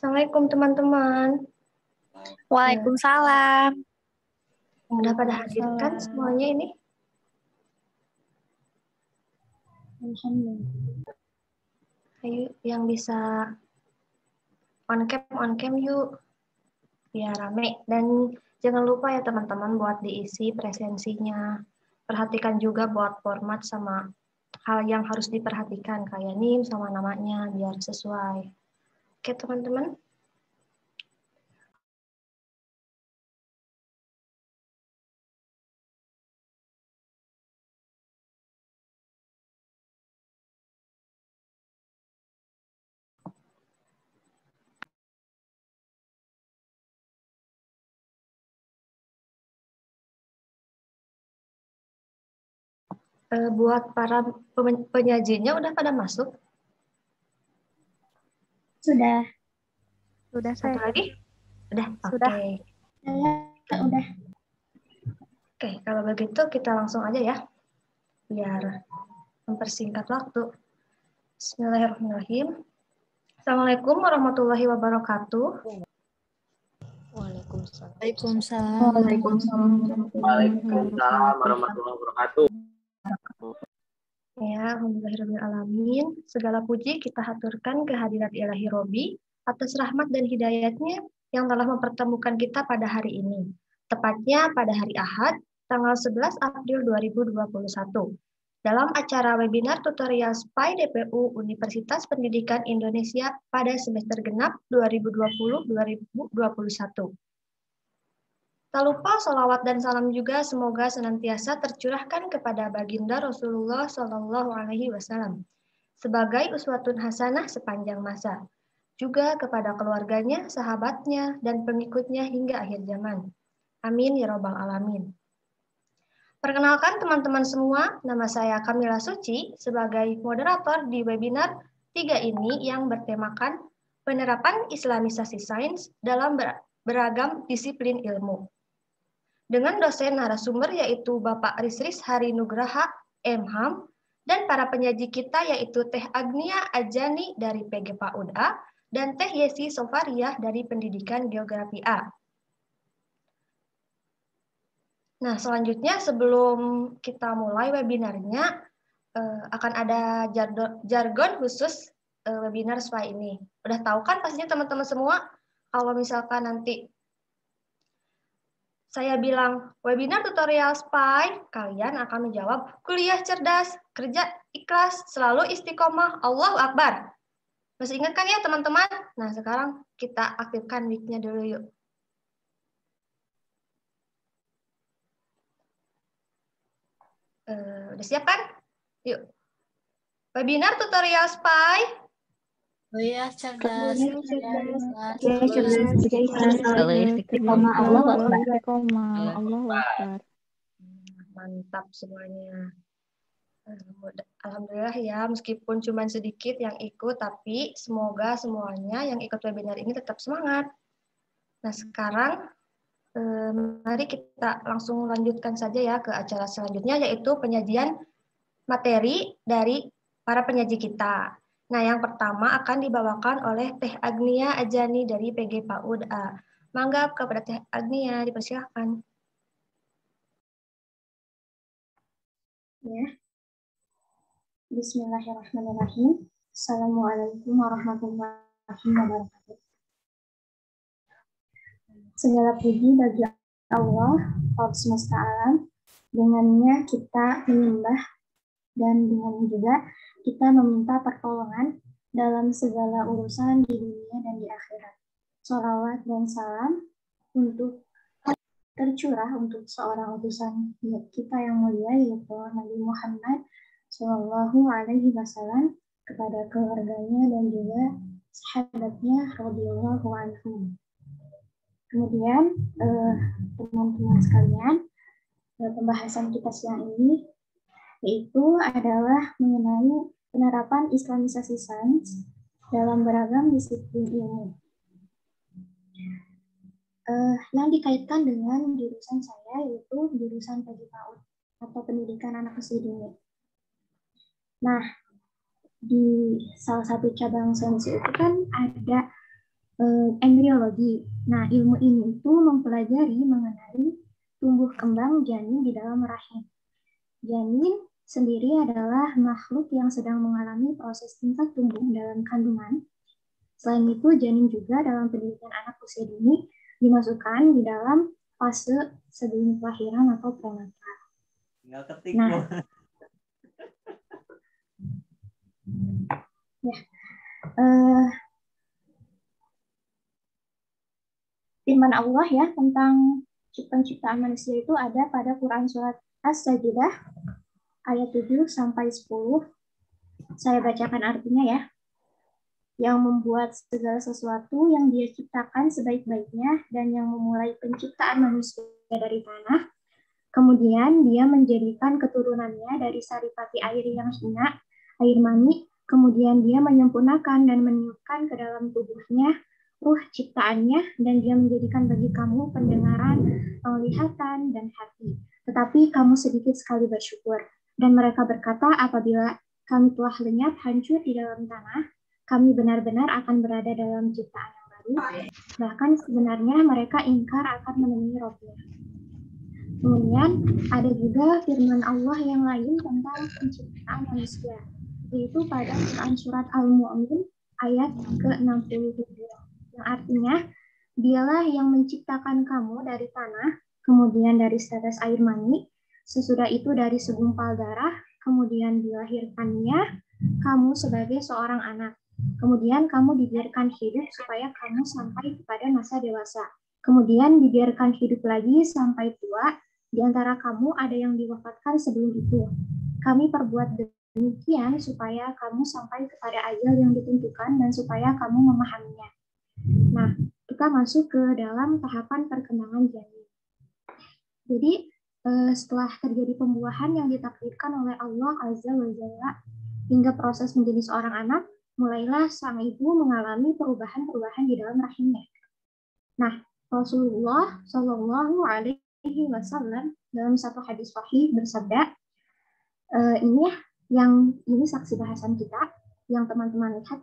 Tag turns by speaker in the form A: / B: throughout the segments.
A: Assalamualaikum teman-teman.
B: Waalaikumsalam.
A: Udah pada hadir kan semuanya ini?
C: Alhamdulillah.
A: Ayo yang bisa on cam yuk. Biar rame. Dan jangan lupa ya teman-teman buat diisi presensinya. Perhatikan juga buat format sama hal yang harus diperhatikan kayak NIM sama namanya biar sesuai. Oke teman-teman. Buat para penyajinya udah pada masuk?
C: Sudah.
B: Sudah
A: Satu
B: saya.
A: lagi? Udah?
B: Sudah.
A: Oke.
C: Saya udah.
A: Oke, kalau begitu kita langsung aja ya. Biar mempersingkat waktu. Bismillahirrahmanirrahim. Assalamualaikum warahmatullahi wabarakatuh.
D: Waalaikumsalam.
E: Waalaikumsalam warahmatullahi wabarakatuh.
A: Ya, alhamdulillahirrahmanirrahim. Segala puji kita haturkan kehadirat Ilahi Robi atas rahmat dan hidayatnya yang telah mempertemukan kita pada hari ini. Tepatnya pada hari Ahad, tanggal 11 April 2021. Dalam acara webinar tutorial SPY DPU Universitas Pendidikan Indonesia pada semester genap 2020-2021. Tak lupa salawat dan salam juga semoga senantiasa tercurahkan kepada baginda Rasulullah Shallallahu Alaihi Wasallam sebagai uswatun hasanah sepanjang masa, juga kepada keluarganya, sahabatnya, dan pengikutnya hingga akhir zaman. Amin ya robbal alamin. Perkenalkan teman-teman semua, nama saya Kamila Suci sebagai moderator di webinar 3 ini yang bertemakan penerapan Islamisasi sains dalam beragam disiplin ilmu. Dengan dosen narasumber yaitu Bapak Risris Hari Nugraha, MHAM, dan para penyaji kita yaitu Teh Agnia Ajani dari PG PAUD-A dan Teh Yesi Sofariah dari Pendidikan Geografi A. Nah, selanjutnya sebelum kita mulai webinarnya, akan ada jargon khusus webinar SPY ini. Udah tahu kan pastinya teman-teman semua, kalau misalkan nanti saya bilang webinar tutorial SPY, kalian akan menjawab kuliah cerdas, kerja ikhlas, selalu istiqomah, Allahu Akbar. Masih ingat kan ya teman-teman? Nah sekarang kita aktifkan mic-nya dulu yuk. Udah siap kan? Yuk. Webinar tutorial SPY.
D: Kuliah cerdas,
C: Istiqomah, Allahu
B: Akbar.
A: Mantap semuanya. Alhamdulillah ya, meskipun cuma sedikit yang ikut, tapi semoga semuanya yang ikut webinar ini tetap semangat. Nah sekarang, mari kita langsung lanjutkan saja ya ke acara selanjutnya, yaitu penyajian materi dari para penyaji kita. Nah yang pertama akan dibawakan oleh Teh Agnia Ajani dari PG PAUD-A. Mangga kepada Teh Agnia, dipersilakan.
C: Ya. Bismillahirrahmanirrahim. Assalamualaikum warahmatullahi wabarakatuh. Segala puji bagi Allah, Rabb semesta alam. Dengannya kita menyembah dan dengan juga kita meminta pertolongan dalam segala urusan di dunia dan di akhirat. Sholawat dan salam untuk tercurah untuk seorang utusan kita yang mulia yaitu Nabi Muhammad Shallallahu Alaihi Wasallam, kepada keluarganya dan juga sahabatnya radhiyallahu anhum. Kemudian teman-teman sekalian, pembahasan kita siang ini yaitu adalah mengenai penerapan Islamisasi sains dalam beragam disiplin ilmu. Yang dikaitkan dengan jurusan saya yaitu jurusan PG PAUD atau Pendidikan Anak Usia Dini. Nah, di salah satu cabang sains itu kan ada embriologi. Nah, ilmu ini itu mempelajari mengenai tumbuh kembang janin di dalam rahim. Janin sendiri adalah makhluk yang sedang mengalami proses tingkat tumbuh dalam kandungan. Selain itu, janin juga dalam pendidikan anak usia dini dimasukkan di dalam fase sebelum kelahiran atau prenatal. Nah, firman Allah ya tentang penciptaan manusia itu ada pada Quran surat As-Sajdah ayat 7 sampai 10. Saya bacakan artinya ya. Yang membuat segala sesuatu yang dia ciptakan sebaik-baiknya dan yang memulai penciptaan manusia dari tanah. Kemudian dia menjadikan keturunannya dari saripati air yang hina, air mani. Kemudian dia menyempurnakan dan meniupkan ke dalam tubuhnya ruh ciptaannya, dan dia menjadikan bagi kamu pendengaran, penglihatan, dan hati. Tetapi kamu sedikit sekali bersyukur. Dan mereka berkata, apabila kami telah lenyap hancur di dalam tanah, kami benar-benar akan berada dalam ciptaan yang baru. Bahkan sebenarnya mereka ingkar akan menemui Rabbnya. Kemudian ada juga firman Allah yang lain tentang penciptaan manusia, yaitu pada Quran surat Al-Mu'min ayat ke-67, yang artinya, dialah yang menciptakan kamu dari tanah, kemudian dari setetes air mani, sesudah itu dari segumpal darah, kemudian dilahirkannya kamu sebagai seorang anak. Kemudian kamu dibiarkan hidup supaya kamu sampai kepada masa dewasa. Kemudian dibiarkan hidup lagi sampai tua. Di antara kamu ada yang diwafatkan sebelum itu. Kami perbuat demikian supaya kamu sampai kepada ajal yang ditentukan dan supaya kamu memahaminya. Nah, kita masuk ke dalam tahapan perkembangan janin. Jadi, setelah terjadi pembuahan yang ditakdirkan oleh Allah Azza wa Jalla hingga proses menjadi seorang anak, mulailah sang ibu mengalami perubahan-perubahan di dalam rahimnya. Nah, Rasulullah Shallallahu Alaihi Wasallam dalam satu hadis sahih bersabda, ini saksi bahasan kita yang teman-teman lihat.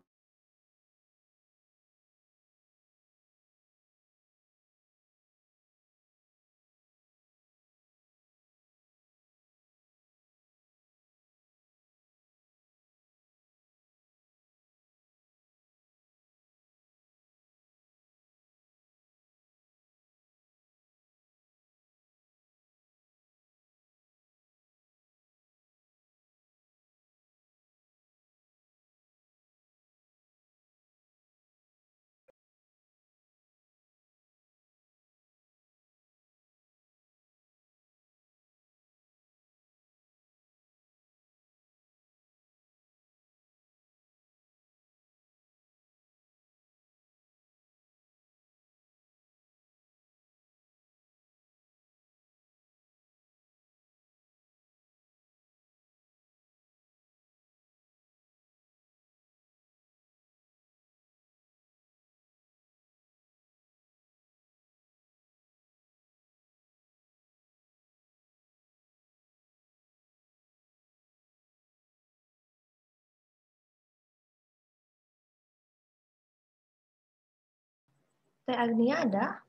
A: Teh Agnia ada?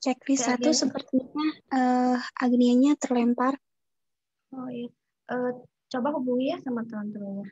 B: Checklist satu sepertinya Agnianya terlempar.
A: Oh iya. Coba hubungi ya sama teman-temannya.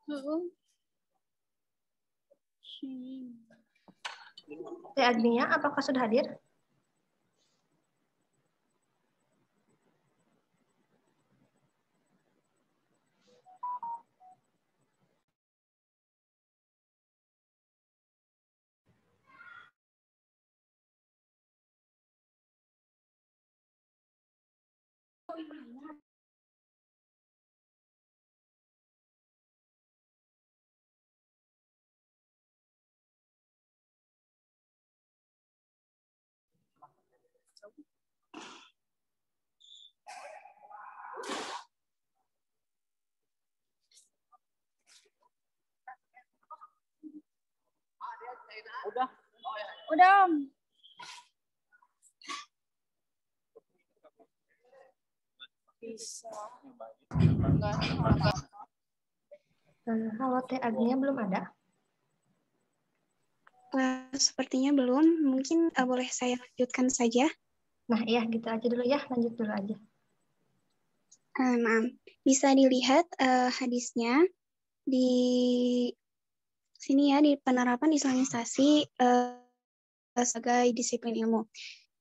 A: Teh Agnia, apakah sudah hadir?
B: Udah. Bisa.
A: Halo, Teh Agnia belum ada?
B: Sepertinya belum. Mungkin boleh saya lanjutkan saja.
A: Nah, iya gitu aja dulu ya. Lanjut dulu aja.
B: Maaf. Bisa dilihat hadisnya di sini ya, di penerapan Islamisasi sebagai disiplin ilmu.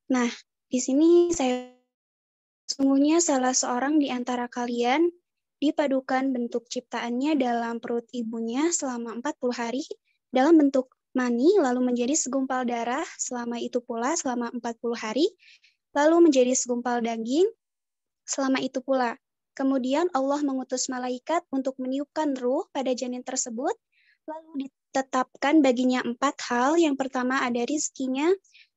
B: Nah, di sini sesungguhnya salah seorang di antara kalian dipadukan bentuk ciptaannya dalam perut ibunya selama 40 hari dalam bentuk mani, lalu menjadi segumpal darah selama itu pula selama 40 hari, lalu menjadi segumpal daging selama itu pula. Kemudian Allah mengutus malaikat untuk meniupkan ruh pada janin tersebut, lalu ditetapkan baginya 4 hal. Yang pertama ada rizkinya,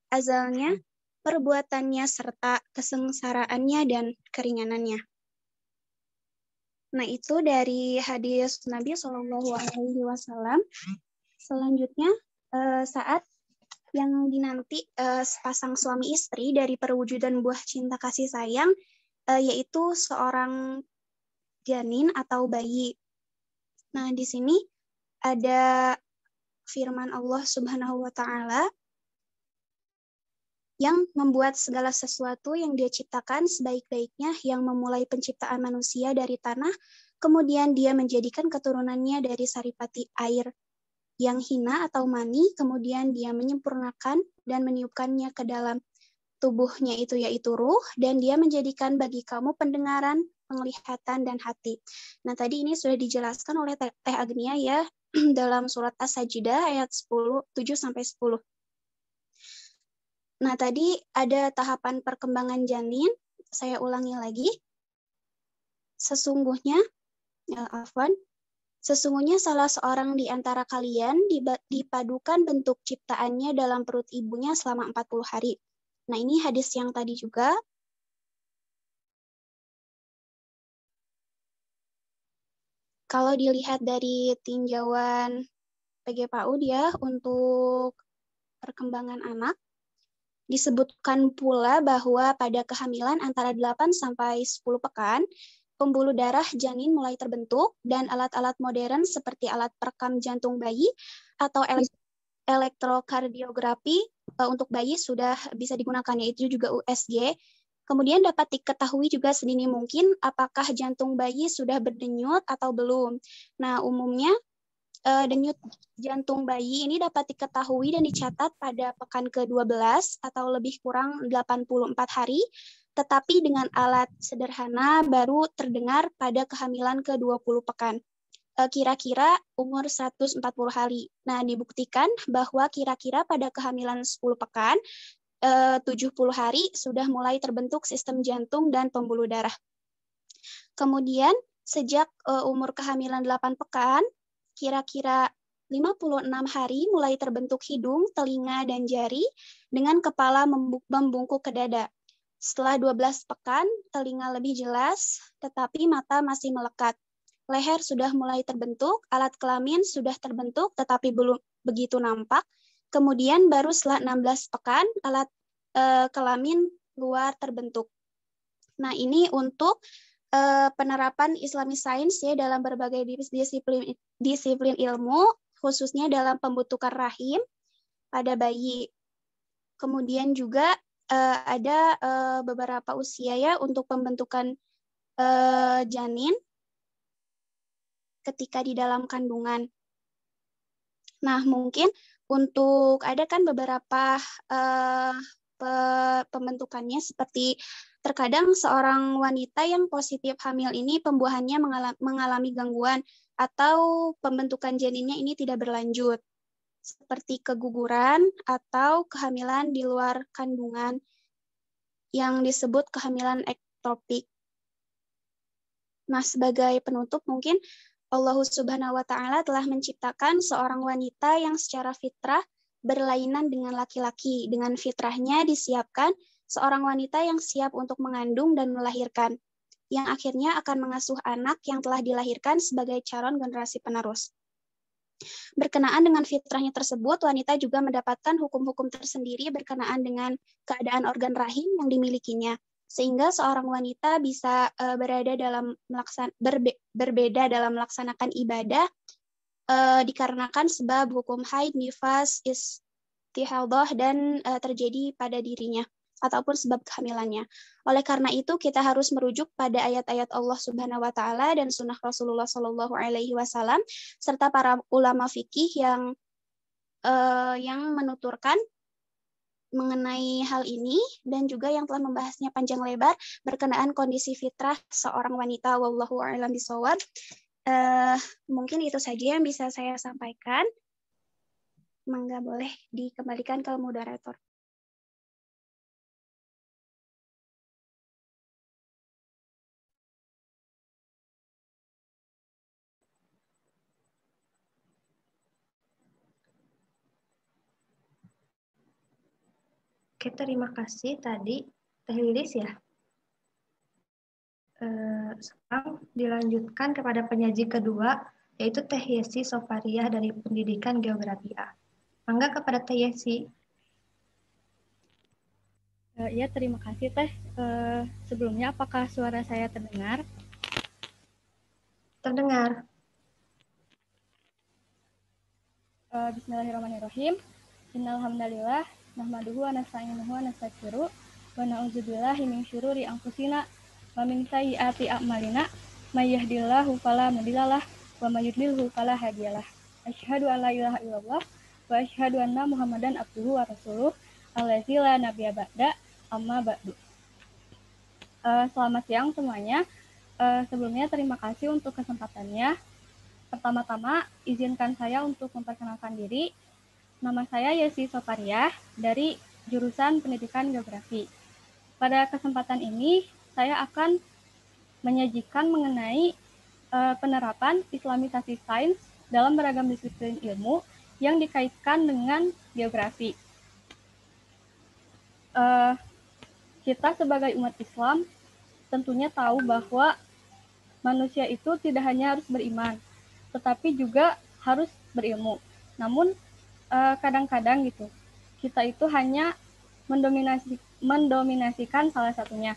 B: azalnya, perbuatannya, serta kesengsaraannya dan keringanannya. Nah, itu dari hadis Nabi SAW. Selanjutnya, saat yang dinanti sepasang suami istri dari perwujudan buah cinta kasih sayang, yaitu seorang janin atau bayi. Nah, di sini ada firman Allah Subhanahu wa Ta'ala yang membuat segala sesuatu yang Dia ciptakan sebaik-baiknya, yang memulai penciptaan manusia dari tanah, kemudian Dia menjadikan keturunannya dari saripati air yang hina atau mani, kemudian Dia menyempurnakan dan meniupkannya ke dalam tubuhnya itu yaitu ruh, dan Dia menjadikan bagi kamu pendengaran, penglihatan, dan hati. Nah, tadi ini sudah dijelaskan oleh Teh Agnia ya dalam surat As-Sajdah ayat 7-10. Nah, tadi ada tahapan perkembangan janin. Saya ulangi lagi. Sesungguhnya salah seorang di antara kalian dipadukan bentuk ciptaannya dalam perut ibunya selama 40 hari. Nah, ini hadis yang tadi juga. Kalau dilihat dari tinjauan PGPAUD ya untuk perkembangan anak, disebutkan pula bahwa pada kehamilan antara 8 sampai 10 pekan, pembuluh darah janin mulai terbentuk dan alat-alat modern seperti alat perekam jantung bayi atau elektrokardiografi untuk bayi sudah bisa digunakan, yaitu juga USG. Kemudian dapat diketahui juga sedini mungkin apakah jantung bayi sudah berdenyut atau belum. Nah, umumnya denyut jantung bayi ini dapat diketahui dan dicatat pada pekan ke-12 atau lebih kurang 84 hari, tetapi dengan alat sederhana baru terdengar pada kehamilan ke-20 pekan. Kira-kira umur 140 hari. Nah, dibuktikan bahwa kira-kira pada kehamilan 10 pekan, 70 hari sudah mulai terbentuk sistem jantung dan pembuluh darah. Kemudian, sejak umur kehamilan 8 pekan, kira-kira 56 hari mulai terbentuk hidung, telinga, dan jari dengan kepala membungkuk ke dada. Setelah 12 pekan, telinga lebih jelas, tetapi mata masih melekat. Leher sudah mulai terbentuk, alat kelamin sudah terbentuk, tetapi belum begitu nampak. Kemudian baru setelah 16 pekan, alat kelamin luar terbentuk. Nah, ini untuk penerapan Islamic Science ya dalam berbagai disiplin ilmu, khususnya dalam pembentukan rahim pada bayi. Kemudian juga ada beberapa usia ya untuk pembentukan janin ketika di dalam kandungan. Nah, mungkin untuk ada kan beberapa pembentukannya, seperti terkadang seorang wanita yang positif hamil ini pembuahannya mengalami gangguan atau pembentukan janinnya ini tidak berlanjut, seperti keguguran atau kehamilan di luar kandungan yang disebut kehamilan ektopik. Nah, sebagai penutup mungkin Allah Subhanahu wa Ta'ala telah menciptakan seorang wanita yang secara fitrah berlainan dengan laki-laki. Dengan fitrahnya disiapkan seorang wanita yang siap untuk mengandung dan melahirkan, yang akhirnya akan mengasuh anak yang telah dilahirkan sebagai calon generasi penerus. Berkenaan dengan fitrahnya tersebut, wanita juga mendapatkan hukum-hukum tersendiri berkenaan dengan keadaan organ rahim yang dimilikinya, sehingga seorang wanita bisa berbeda dalam melaksanakan ibadah dikarenakan sebab hukum haid, nifas, istihadah dan terjadi pada dirinya ataupun sebab kehamilannya. Oleh karena itu kita harus merujuk pada ayat-ayat Allah Subhanahu wa Ta'ala dan sunnah Rasulullah Shallallahu Alaihi Wasallam serta para ulama fikih yang menuturkan mengenai hal ini dan juga yang telah membahasnya panjang lebar berkenaan kondisi fitrah seorang wanita. Wallahu a'lam bishawab. Mungkin itu saja yang bisa saya sampaikan. Mangga boleh dikembalikan ke moderator.
A: Oke, terima kasih tadi Teh Lilis ya. Sekarang dilanjutkan kepada penyaji kedua, yaitu Teh Yesi Sofariah dari Pendidikan Geografi A. Mangga kepada Teh Yesi.
F: Ya, terima kasih Teh. Sebelumnya apakah suara saya terdengar?
A: Terdengar.
F: Bismillahirrahmanirrahim. Innalhamdalillah nahmaduhu wa nasta'inuhu wa nastaghfiruh wa na'udzubillahi min syururi anfusina wa min sayyiati a'malina may yahdihillahu fala mudhillalah wa may yudlilhu fala hadiyalah. Asyhadu an la ilaha illallah wa asyhadu anna Muhammadan abduhu wa rasuluh allazi la nabiyya ba'da amma ba'du. Selamat siang semuanya. Sebelumnya terima kasih untuk kesempatannya. Pertama-tama izinkan saya untuk memperkenalkan diri. Nama saya Yesi Sofariah dari jurusan Pendidikan Geografi. Pada kesempatan ini, saya akan menyajikan mengenai penerapan Islamisasi sains dalam beragam disiplin ilmu yang dikaitkan dengan geografi. Kita sebagai umat Islam tentunya tahu bahwa manusia itu tidak hanya harus beriman, tetapi juga harus berilmu. Namun kadang-kadang gitu kita itu hanya mendominasikan salah satunya.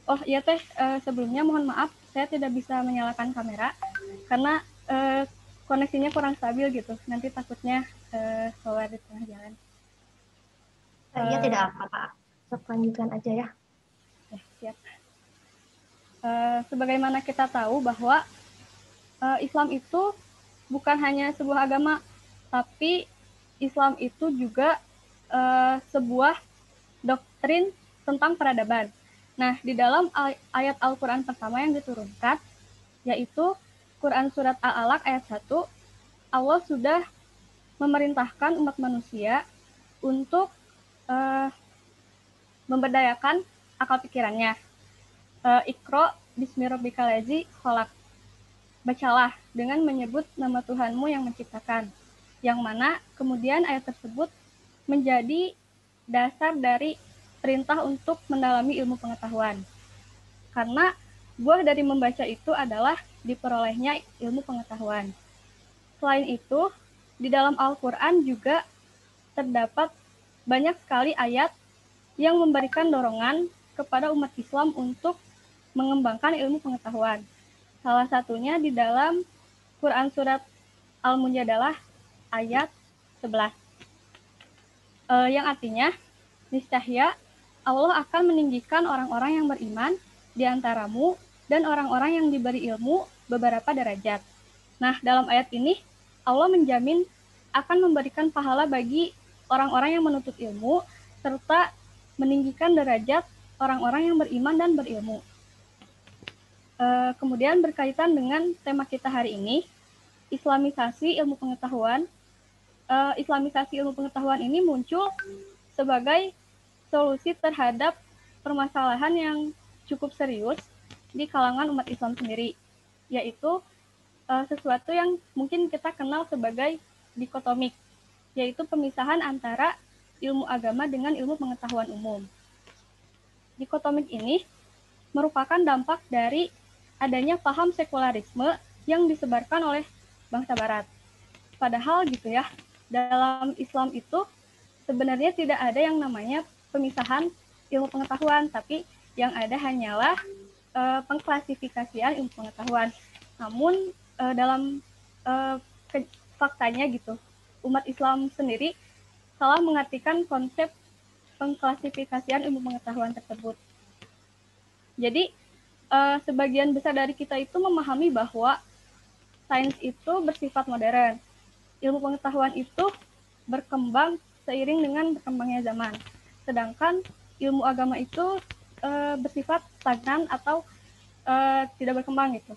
F: Oh iya Teh, sebelumnya mohon maaf saya tidak bisa menyalakan kamera karena koneksinya kurang stabil gitu. Nanti takutnya keluar di tengah jalan.
A: Iya tidak apa-apa. Lanjutkan aja ya.
F: Siap. Sebagaimana kita tahu bahwa Islam itu bukan hanya sebuah agama, tapi Islam itu juga sebuah doktrin tentang peradaban. Nah, di dalam ayat Al-Quran pertama yang diturunkan, yaitu Quran Surat Al-Alaq ayat 1, Allah sudah memerintahkan umat manusia untuk memberdayakan akal pikirannya. Iqra bismi rabbikal ladzi khalaq. Bacalah dengan menyebut nama Tuhanmu yang menciptakan. Yang mana kemudian ayat tersebut menjadi dasar dari perintah untuk mendalami ilmu pengetahuan. Karena buah dari membaca itu adalah diperolehnya ilmu pengetahuan. Selain itu, di dalam Al-Quran juga terdapat banyak sekali ayat yang memberikan dorongan kepada umat Islam untuk mengembangkan ilmu pengetahuan. Salah satunya di dalam Quran Surat Al-Mujadalah ayat 11. Yang artinya, niscaya Allah akan meninggikan orang-orang yang beriman di antaramu dan orang-orang yang diberi ilmu beberapa derajat. Nah, dalam ayat ini Allah menjamin akan memberikan pahala bagi orang-orang yang menuntut ilmu serta meninggikan derajat orang-orang yang beriman dan berilmu. Kemudian berkaitan dengan tema kita hari ini, Islamisasi ilmu pengetahuan. Islamisasi ilmu pengetahuan ini muncul sebagai solusi terhadap permasalahan yang cukup serius di kalangan umat Islam sendiri, yaitu sesuatu yang mungkin kita kenal sebagai dikotomik, yaitu pemisahan antara ilmu agama dengan ilmu pengetahuan umum. Dikotomik ini merupakan dampak dari adanya paham sekularisme yang disebarkan oleh bangsa Barat. Padahal gitu ya, dalam Islam itu sebenarnya tidak ada yang namanya pemisahan ilmu pengetahuan, tapi yang ada hanyalah pengklasifikasian ilmu pengetahuan. Namun dalam faktanya gitu, umat Islam sendiri salah mengartikan konsep pengklasifikasian ilmu pengetahuan tersebut. Jadi sebagian besar dari kita itu memahami bahwa sains itu bersifat modern. Ilmu pengetahuan itu berkembang seiring dengan berkembangnya zaman. Sedangkan ilmu agama itu bersifat stagnan atau tidak berkembang gitu.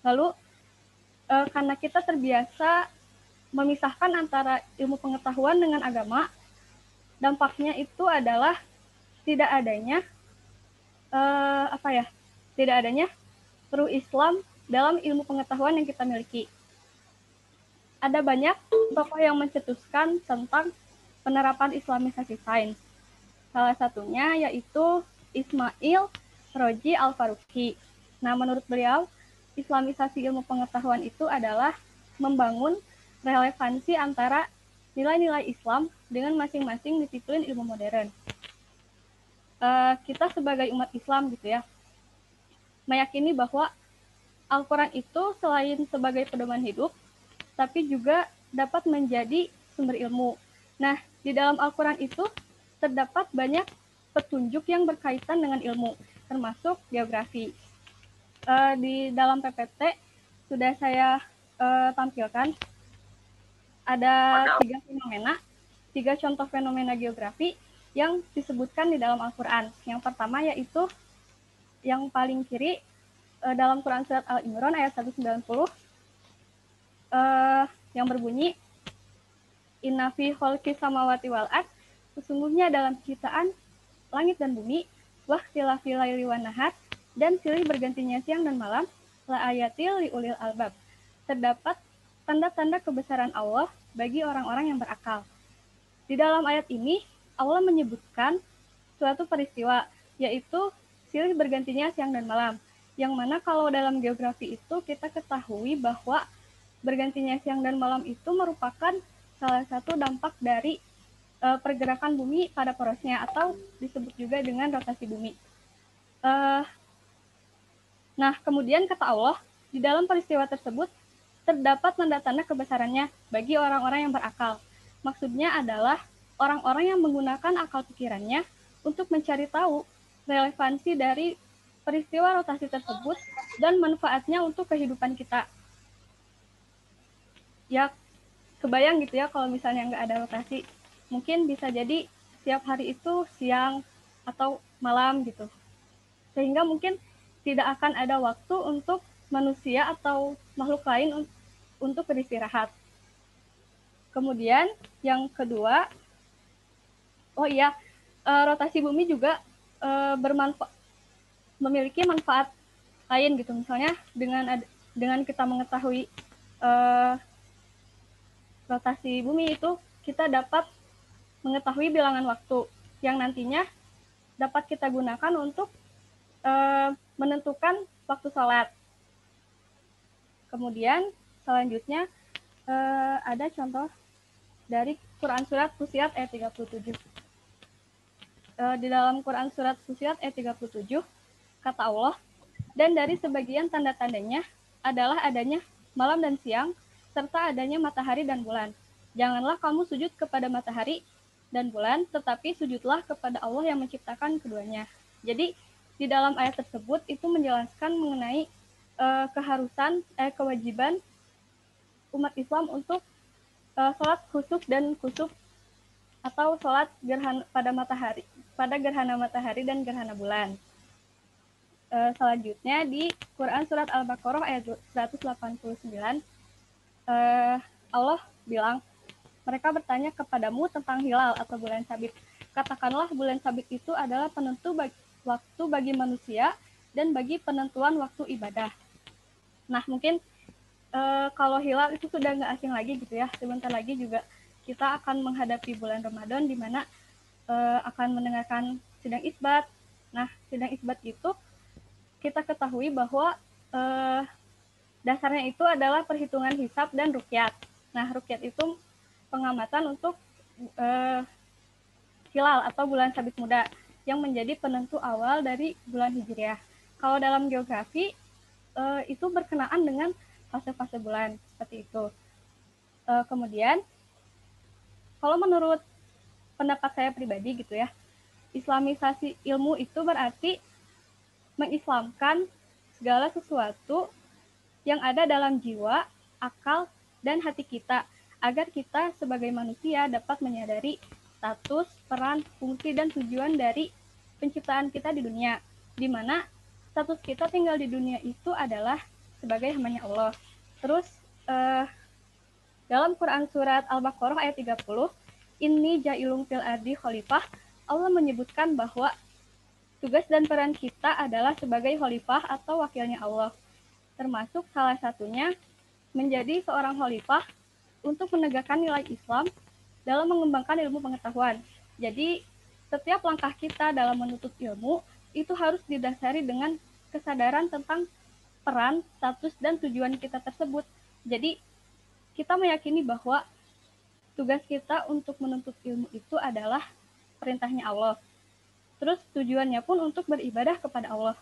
F: Lalu karena kita terbiasa memisahkan antara ilmu pengetahuan dengan agama, dampaknya itu adalah tidak adanya tidak adanya ruh Islam dalam ilmu pengetahuan yang kita miliki. Ada banyak tokoh yang mencetuskan tentang penerapan Islamisasi sains. Salah satunya yaitu Ismail Roji Al-Faruqi. Nah, menurut beliau, Islamisasi ilmu pengetahuan itu adalah membangun relevansi antara nilai-nilai Islam dengan masing-masing disiplin ilmu modern. Kita sebagai umat Islam gitu ya, meyakini bahwa Al-Quran itu selain sebagai pedoman hidup, tapi juga dapat menjadi sumber ilmu. Nah, di dalam Al-Quran itu terdapat banyak petunjuk yang berkaitan dengan ilmu, termasuk geografi. Di dalam PPT sudah saya tampilkan, ada 3 contoh fenomena geografi yang disebutkan di dalam Al-Quran. Yang pertama yaitu yang paling kiri dalam Quran Surat Al-Imran ayat 190 yang berbunyi Inna fi khalqis samawati wal ard, sesungguhnya dalam ciptaan langit dan bumi, waqtilafil laili wan nahar, dan silih bergantinya siang dan malam, la ayatil liulil albab, terdapat tanda-tanda kebesaran Allah bagi orang-orang yang berakal. Di dalam ayat ini Allah menyebutkan suatu peristiwa, yaitu silih bergantinya siang dan malam, yang mana kalau dalam geografi itu kita ketahui bahwa bergantinya siang dan malam itu merupakan salah satu dampak dari pergerakan bumi pada porosnya, atau disebut juga dengan rotasi bumi. Nah, kemudian kata Allah, di dalam peristiwa tersebut terdapat tanda-tanda kebesarannya bagi orang-orang yang berakal. Maksudnya adalah orang-orang yang menggunakan akal pikirannya untuk mencari tahu relevansi dari peristiwa rotasi tersebut dan manfaatnya untuk kehidupan kita. Ya, kebayang gitu ya kalau misalnya nggak ada rotasi. Mungkin bisa jadi setiap hari itu siang atau malam gitu. Sehingga mungkin tidak akan ada waktu untuk manusia atau makhluk lain untuk beristirahat. Kemudian yang kedua, rotasi bumi juga memiliki manfaat lain gitu. Misalnya dengan kita mengetahui rotasi bumi itu, kita dapat mengetahui bilangan waktu yang nantinya dapat kita gunakan untuk menentukan waktu sholat. Kemudian selanjutnya ada contoh dari Quran Surat Fussilat ayat 37. Di dalam Quran Surat Fussilat ayat 37, kata Allah, dan dari sebagian tanda-tandanya adalah adanya malam dan siang, serta adanya matahari dan bulan. Janganlah kamu sujud kepada matahari dan bulan, tetapi sujudlah kepada Allah yang menciptakan keduanya. Jadi, di dalam ayat tersebut itu menjelaskan mengenai kewajiban umat Islam untuk sholat khusuf dan kusuf atau sholat pada gerhana matahari dan gerhana bulan. Selanjutnya di Quran surat Al-Baqarah ayat 189 Allah bilang, mereka bertanya kepadamu tentang hilal atau bulan sabit. Katakanlah bulan sabit itu adalah penentu waktu bagi manusia dan bagi penentuan waktu ibadah. Nah, mungkin kalau hilal itu sudah nggak asing lagi gitu ya. Sebentar lagi juga kita akan menghadapi bulan Ramadan di mana akan mendengarkan sidang isbat. Nah, sidang isbat itu kita ketahui bahwa dasarnya itu adalah perhitungan hisab dan ruqyat. Nah, ruqyat itu pengamatan untuk hilal atau bulan sabit muda yang menjadi penentu awal dari bulan Hijriah. Kalau dalam geografi itu berkenaan dengan fase-fase bulan seperti itu. Kemudian, kalau menurut pendapat saya pribadi gitu ya, Islamisasi ilmu itu berarti mengislamkan segala sesuatu yang ada dalam jiwa, akal, dan hati kita, agar kita sebagai manusia dapat menyadari status, peran, fungsi, dan tujuan dari penciptaan kita di dunia, di mana status kita tinggal di dunia itu adalah sebagai hambanya Allah. Terus, dalam Quran surat Al-Baqarah ayat 30, Inni ja'ilun fil ardi khalifah, Allah menyebutkan bahwa tugas dan peran kita adalah sebagai khalifah atau wakilnya Allah. Termasuk salah satunya menjadi seorang khalifah untuk menegakkan nilai Islam dalam mengembangkan ilmu pengetahuan. Jadi, setiap langkah kita dalam menuntut ilmu itu harus didasari dengan kesadaran tentang peran, status, dan tujuan kita tersebut. Jadi, kita meyakini bahwa tugas kita untuk menuntut ilmu itu adalah perintahnya Allah. Terus tujuannya pun untuk beribadah kepada Allah.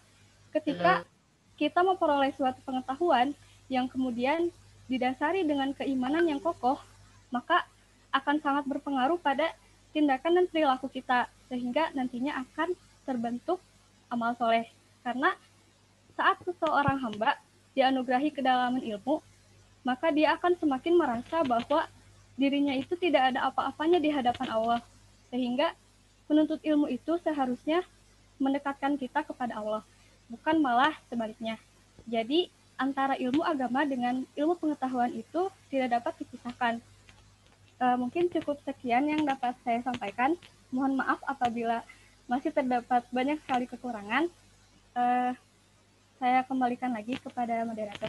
F: Ketika kita memperoleh suatu pengetahuan yang kemudian didasari dengan keimanan yang kokoh, maka akan sangat berpengaruh pada tindakan dan perilaku kita, sehingga nantinya akan terbentuk amal soleh. Karena saat seseorang hamba dianugerahi kedalaman ilmu, maka dia akan semakin merasa bahwa dirinya itu tidak ada apa-apanya di hadapan Allah, sehingga menuntut ilmu itu seharusnya mendekatkan kita kepada Allah, bukan malah sebaliknya. Jadi, antara ilmu agama dengan ilmu pengetahuan itu tidak dapat dipisahkan. Mungkin cukup sekian yang dapat saya sampaikan. Mohon maaf apabila masih terdapat banyak sekali kekurangan. Saya kembalikan lagi kepada moderator.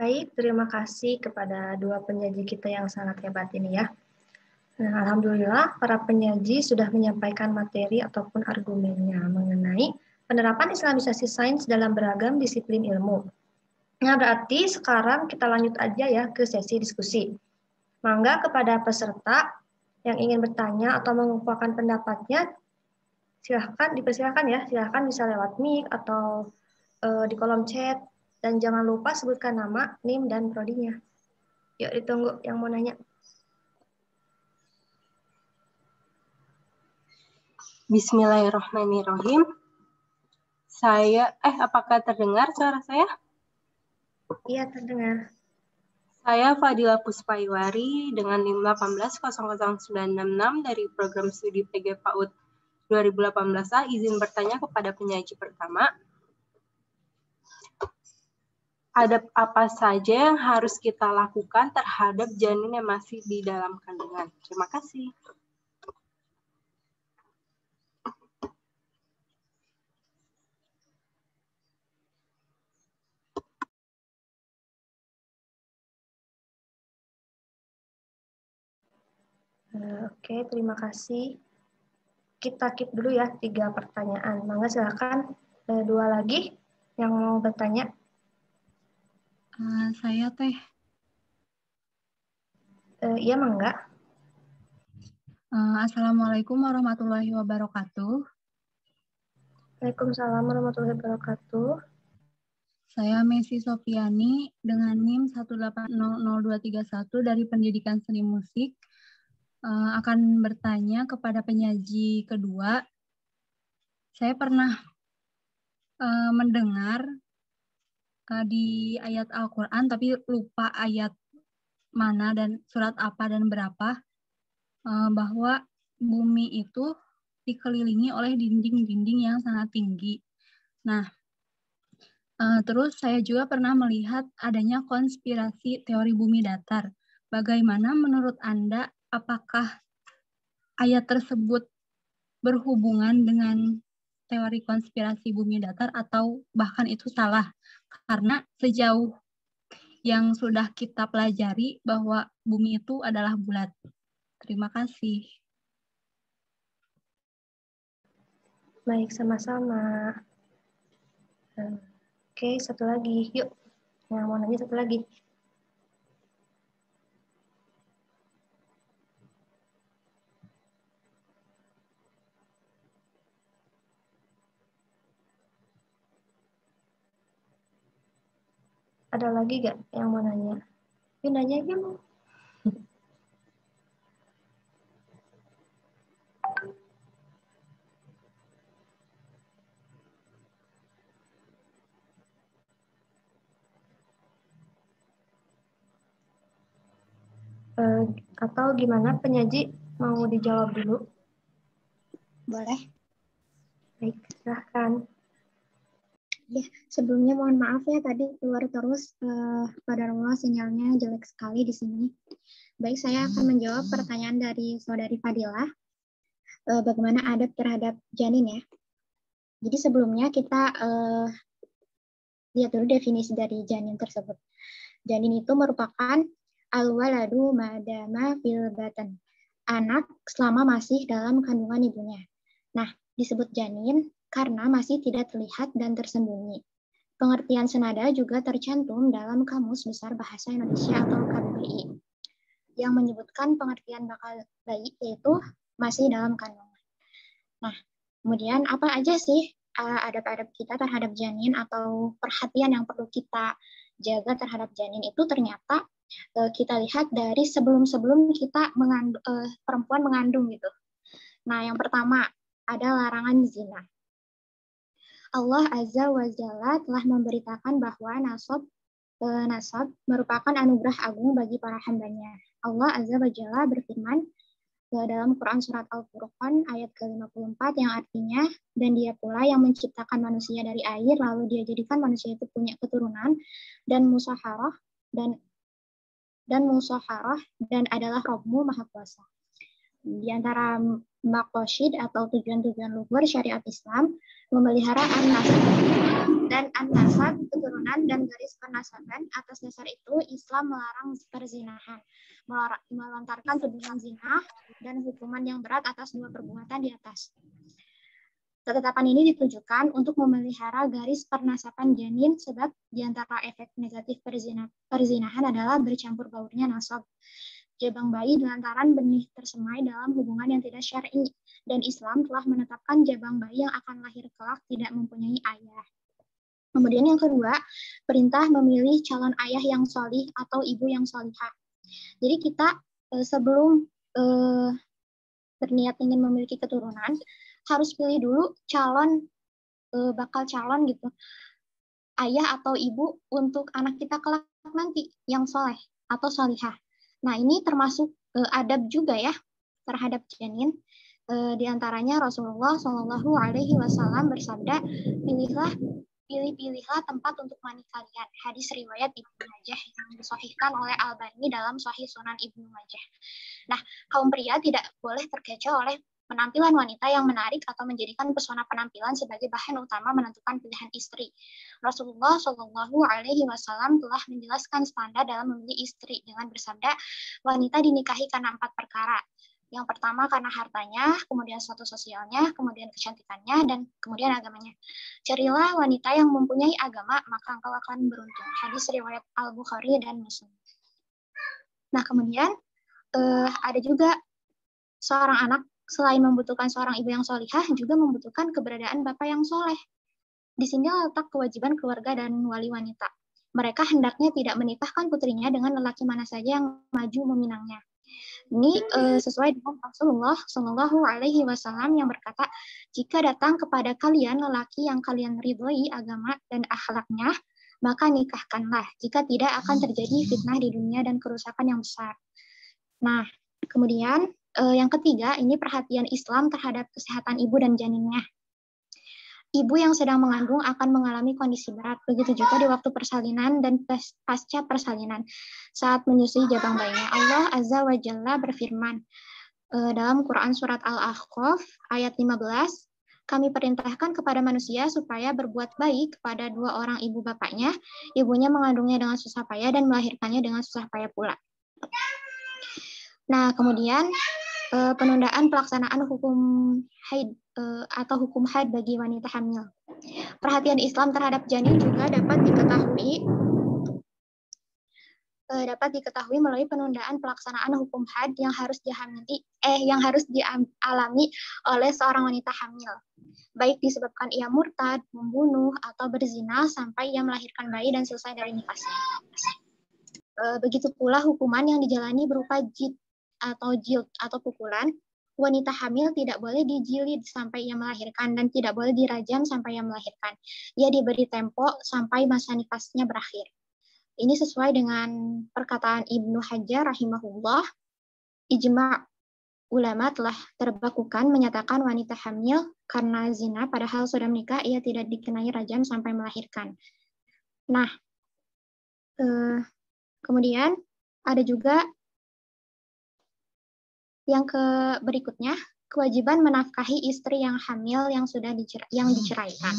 A: Baik, terima kasih kepada dua penyaji kita yang sangat hebat ini ya. Nah, alhamdulillah para penyaji sudah menyampaikan materi ataupun argumennya mengenai penerapan Islamisasi sains dalam beragam disiplin ilmu. Nah, berarti sekarang kita lanjut aja ya ke sesi diskusi. Mangga kepada peserta yang ingin bertanya atau mengumpulkan pendapatnya, silahkan dipersilahkan ya, silahkan bisa lewat mic atau di kolom chat. Dan jangan lupa sebutkan nama, NIM, dan prodinya. Yuk, ditunggu yang mau nanya.
G: Bismillahirrahmanirrahim. Apakah terdengar suara saya?
A: Iya, terdengar.
G: Saya Fadila Puspaiwari dengan NIM 1800966 dari Program Studi PG PAUD 2018A, izin bertanya kepada penyaji pertama. Ada apa saja yang harus kita lakukan terhadap janin yang masih di dalam kandungan? Terima kasih.
A: Oke, terima kasih. Kita keep dulu ya 3 pertanyaan. Mangga silakan 2 lagi yang mau bertanya.
H: Saya Teh.
A: Iya, mangga.
H: Assalamualaikum warahmatullahi wabarakatuh.
A: Waalaikumsalam warahmatullahi wabarakatuh.
H: Saya Messi Sofiani dengan NIM 1800231 dari Pendidikan Seni Musik. Akan bertanya kepada penyaji kedua. Saya pernah mendengar di ayat Al-Quran, tapi lupa ayat mana dan surat apa dan berapa, bahwa bumi itu dikelilingi oleh dinding-dinding yang sangat tinggi. Nah, terus saya juga pernah melihat adanya konspirasi teori bumi datar. Bagaimana menurut Anda, apakah ayat tersebut berhubungan dengan teori konspirasi bumi datar atau bahkan itu salah? Karena sejauh yang sudah kita pelajari bahwa bumi itu adalah bulat. Terima kasih.
A: Baik, sama-sama. Oke, satu lagi. Yuk, yang mau nanya satu lagi. Ada lagi gak yang mau nanya? Yuk, nanya aja mau. Atau gimana, penyaji mau dijawab dulu?
C: Boleh.
A: Baik, silahkan.
C: Ya, sebelumnya mohon maaf ya tadi keluar terus, qadarullah sinyalnya jelek sekali di sini. Baik, saya akan menjawab pertanyaan dari saudari Fadilah. Bagaimana adab terhadap janin ya? Jadi sebelumnya kita lihat dulu definisi dari janin tersebut. Janin itu merupakan al-waladu madama fil batan, anak selama masih dalam kandungan ibunya. Nah, disebut janin karena masih tidak terlihat dan tersembunyi. Pengertian senada juga tercantum dalam Kamus Besar Bahasa Indonesia atau KBBI yang menyebutkan pengertian bakal bayi yaitu masih dalam kandungan. Nah, kemudian apa aja sih adab-adab kita terhadap janin atau perhatian yang perlu kita jaga terhadap janin itu? Ternyata kita lihat dari sebelum kita perempuan mengandung gitu. Nah, yang pertama ada larangan zina. Allah Azza wa Jalla telah memberitakan bahwa nasab merupakan anugerah agung bagi para hambanya. Allah Azza wa Jalla berfirman dalam Quran Surat Al-Furqan ayat ke-54 yang artinya, dan dia pula yang menciptakan manusia dari air, lalu dia jadikan manusia itu punya keturunan dan musaharah dan adalah Rabbmu Maha Kuasa. Di antara maqasid atau tujuan-tujuan luhur syariat Islam memelihara an-nasab keturunan dan garis pernasaban. Atas dasar itu Islam melarang perzinahan, melontarkan tuduhan zina dan hukuman yang berat atas dua perbuatan di atas. Ketetapan ini ditujukan untuk memelihara garis pernasaban janin, sebab di antara efek negatif perzinahan adalah bercampur baurnya nasab jabang bayi lantaran benih tersemai dalam hubungan yang tidak syar'i, dan Islam telah menetapkan jabang bayi yang akan lahir kelak tidak mempunyai ayah. Kemudian yang kedua, perintah memilih calon ayah yang sholih atau ibu yang sholihah. Jadi kita sebelum berniat ingin memiliki keturunan, harus pilih dulu bakal calon gitu, ayah atau ibu untuk anak kita kelak nanti yang soleh atau sholihah. Nah, ini termasuk adab juga ya terhadap janin. Di antaranya Rasulullah Shallallahu Alaihi Wasallam bersabda, pilih-pilihlah tempat untuk mani kalian. Hadis riwayat Ibnu Majah yang disahihkan oleh Albani dalam Sahih Sunan Ibnu Majah. Nah, kaum pria tidak boleh terkecoh oleh penampilan wanita yang menarik atau menjadikan pesona penampilan sebagai bahan utama menentukan pilihan istri. Rasulullah Shallallahu Alaihi Wasallam telah menjelaskan standar dalam memilih istri dengan bersabda, wanita dinikahi karena 4 perkara. Yang pertama karena hartanya, kemudian status sosialnya, kemudian kecantikannya, dan kemudian agamanya. Carilah wanita yang mempunyai agama, maka engkau akan beruntung. Hadis riwayat Al-Bukhari dan Muslim. Nah, kemudian ada juga seorang anak selain membutuhkan seorang ibu yang sholihah, juga membutuhkan keberadaan bapak yang soleh. Di sini letak kewajiban keluarga dan wali wanita. Mereka hendaknya tidak menikahkan putrinya dengan lelaki mana saja yang maju meminangnya. Ini sesuai dengan Rasulullah Shallallahu Alaihi Wasallam yang berkata, jika datang kepada kalian lelaki yang kalian ridhoi agama dan akhlaknya, maka nikahkanlah. Jika tidak, akan terjadi fitnah di dunia dan kerusakan yang besar. Nah, kemudian yang ketiga, ini perhatian Islam terhadap kesehatan ibu dan janinnya. Ibu yang sedang mengandung akan mengalami kondisi berat, begitu juga di waktu persalinan dan pasca persalinan saat menyusui jabang bayinya. Allah Azza wa Jalla berfirman dalam Quran Surat Al-Ahqaf ayat 15, kami perintahkan kepada manusia supaya berbuat baik kepada dua orang ibu bapaknya, ibunya mengandungnya dengan susah payah dan melahirkannya dengan susah payah pula. Nah, kemudian penundaan pelaksanaan hukum haid atau hukum haid bagi wanita hamil. Perhatian Islam terhadap janin juga dapat diketahui melalui penundaan pelaksanaan hukum haid yang harus dialami oleh seorang wanita hamil, baik disebabkan ia murtad, membunuh, atau berzina sampai ia melahirkan bayi dan selesai dari nifasnya. Begitu pula hukuman yang dijalani berupa jild atau pukulan. Wanita hamil tidak boleh dijilid sampai ia melahirkan dan tidak boleh dirajam sampai ia melahirkan. Ia diberi tempo sampai masa nifasnya berakhir. Ini sesuai dengan perkataan Ibnu Hajar rahimahullah. Ijma' ulama telah terbakukan menyatakan wanita hamil karena zina padahal sudah menikah, ia tidak dikenai rajam sampai melahirkan. Nah, kemudian ada juga yang berikutnya, kewajiban menafkahi istri yang hamil yang diceraikan.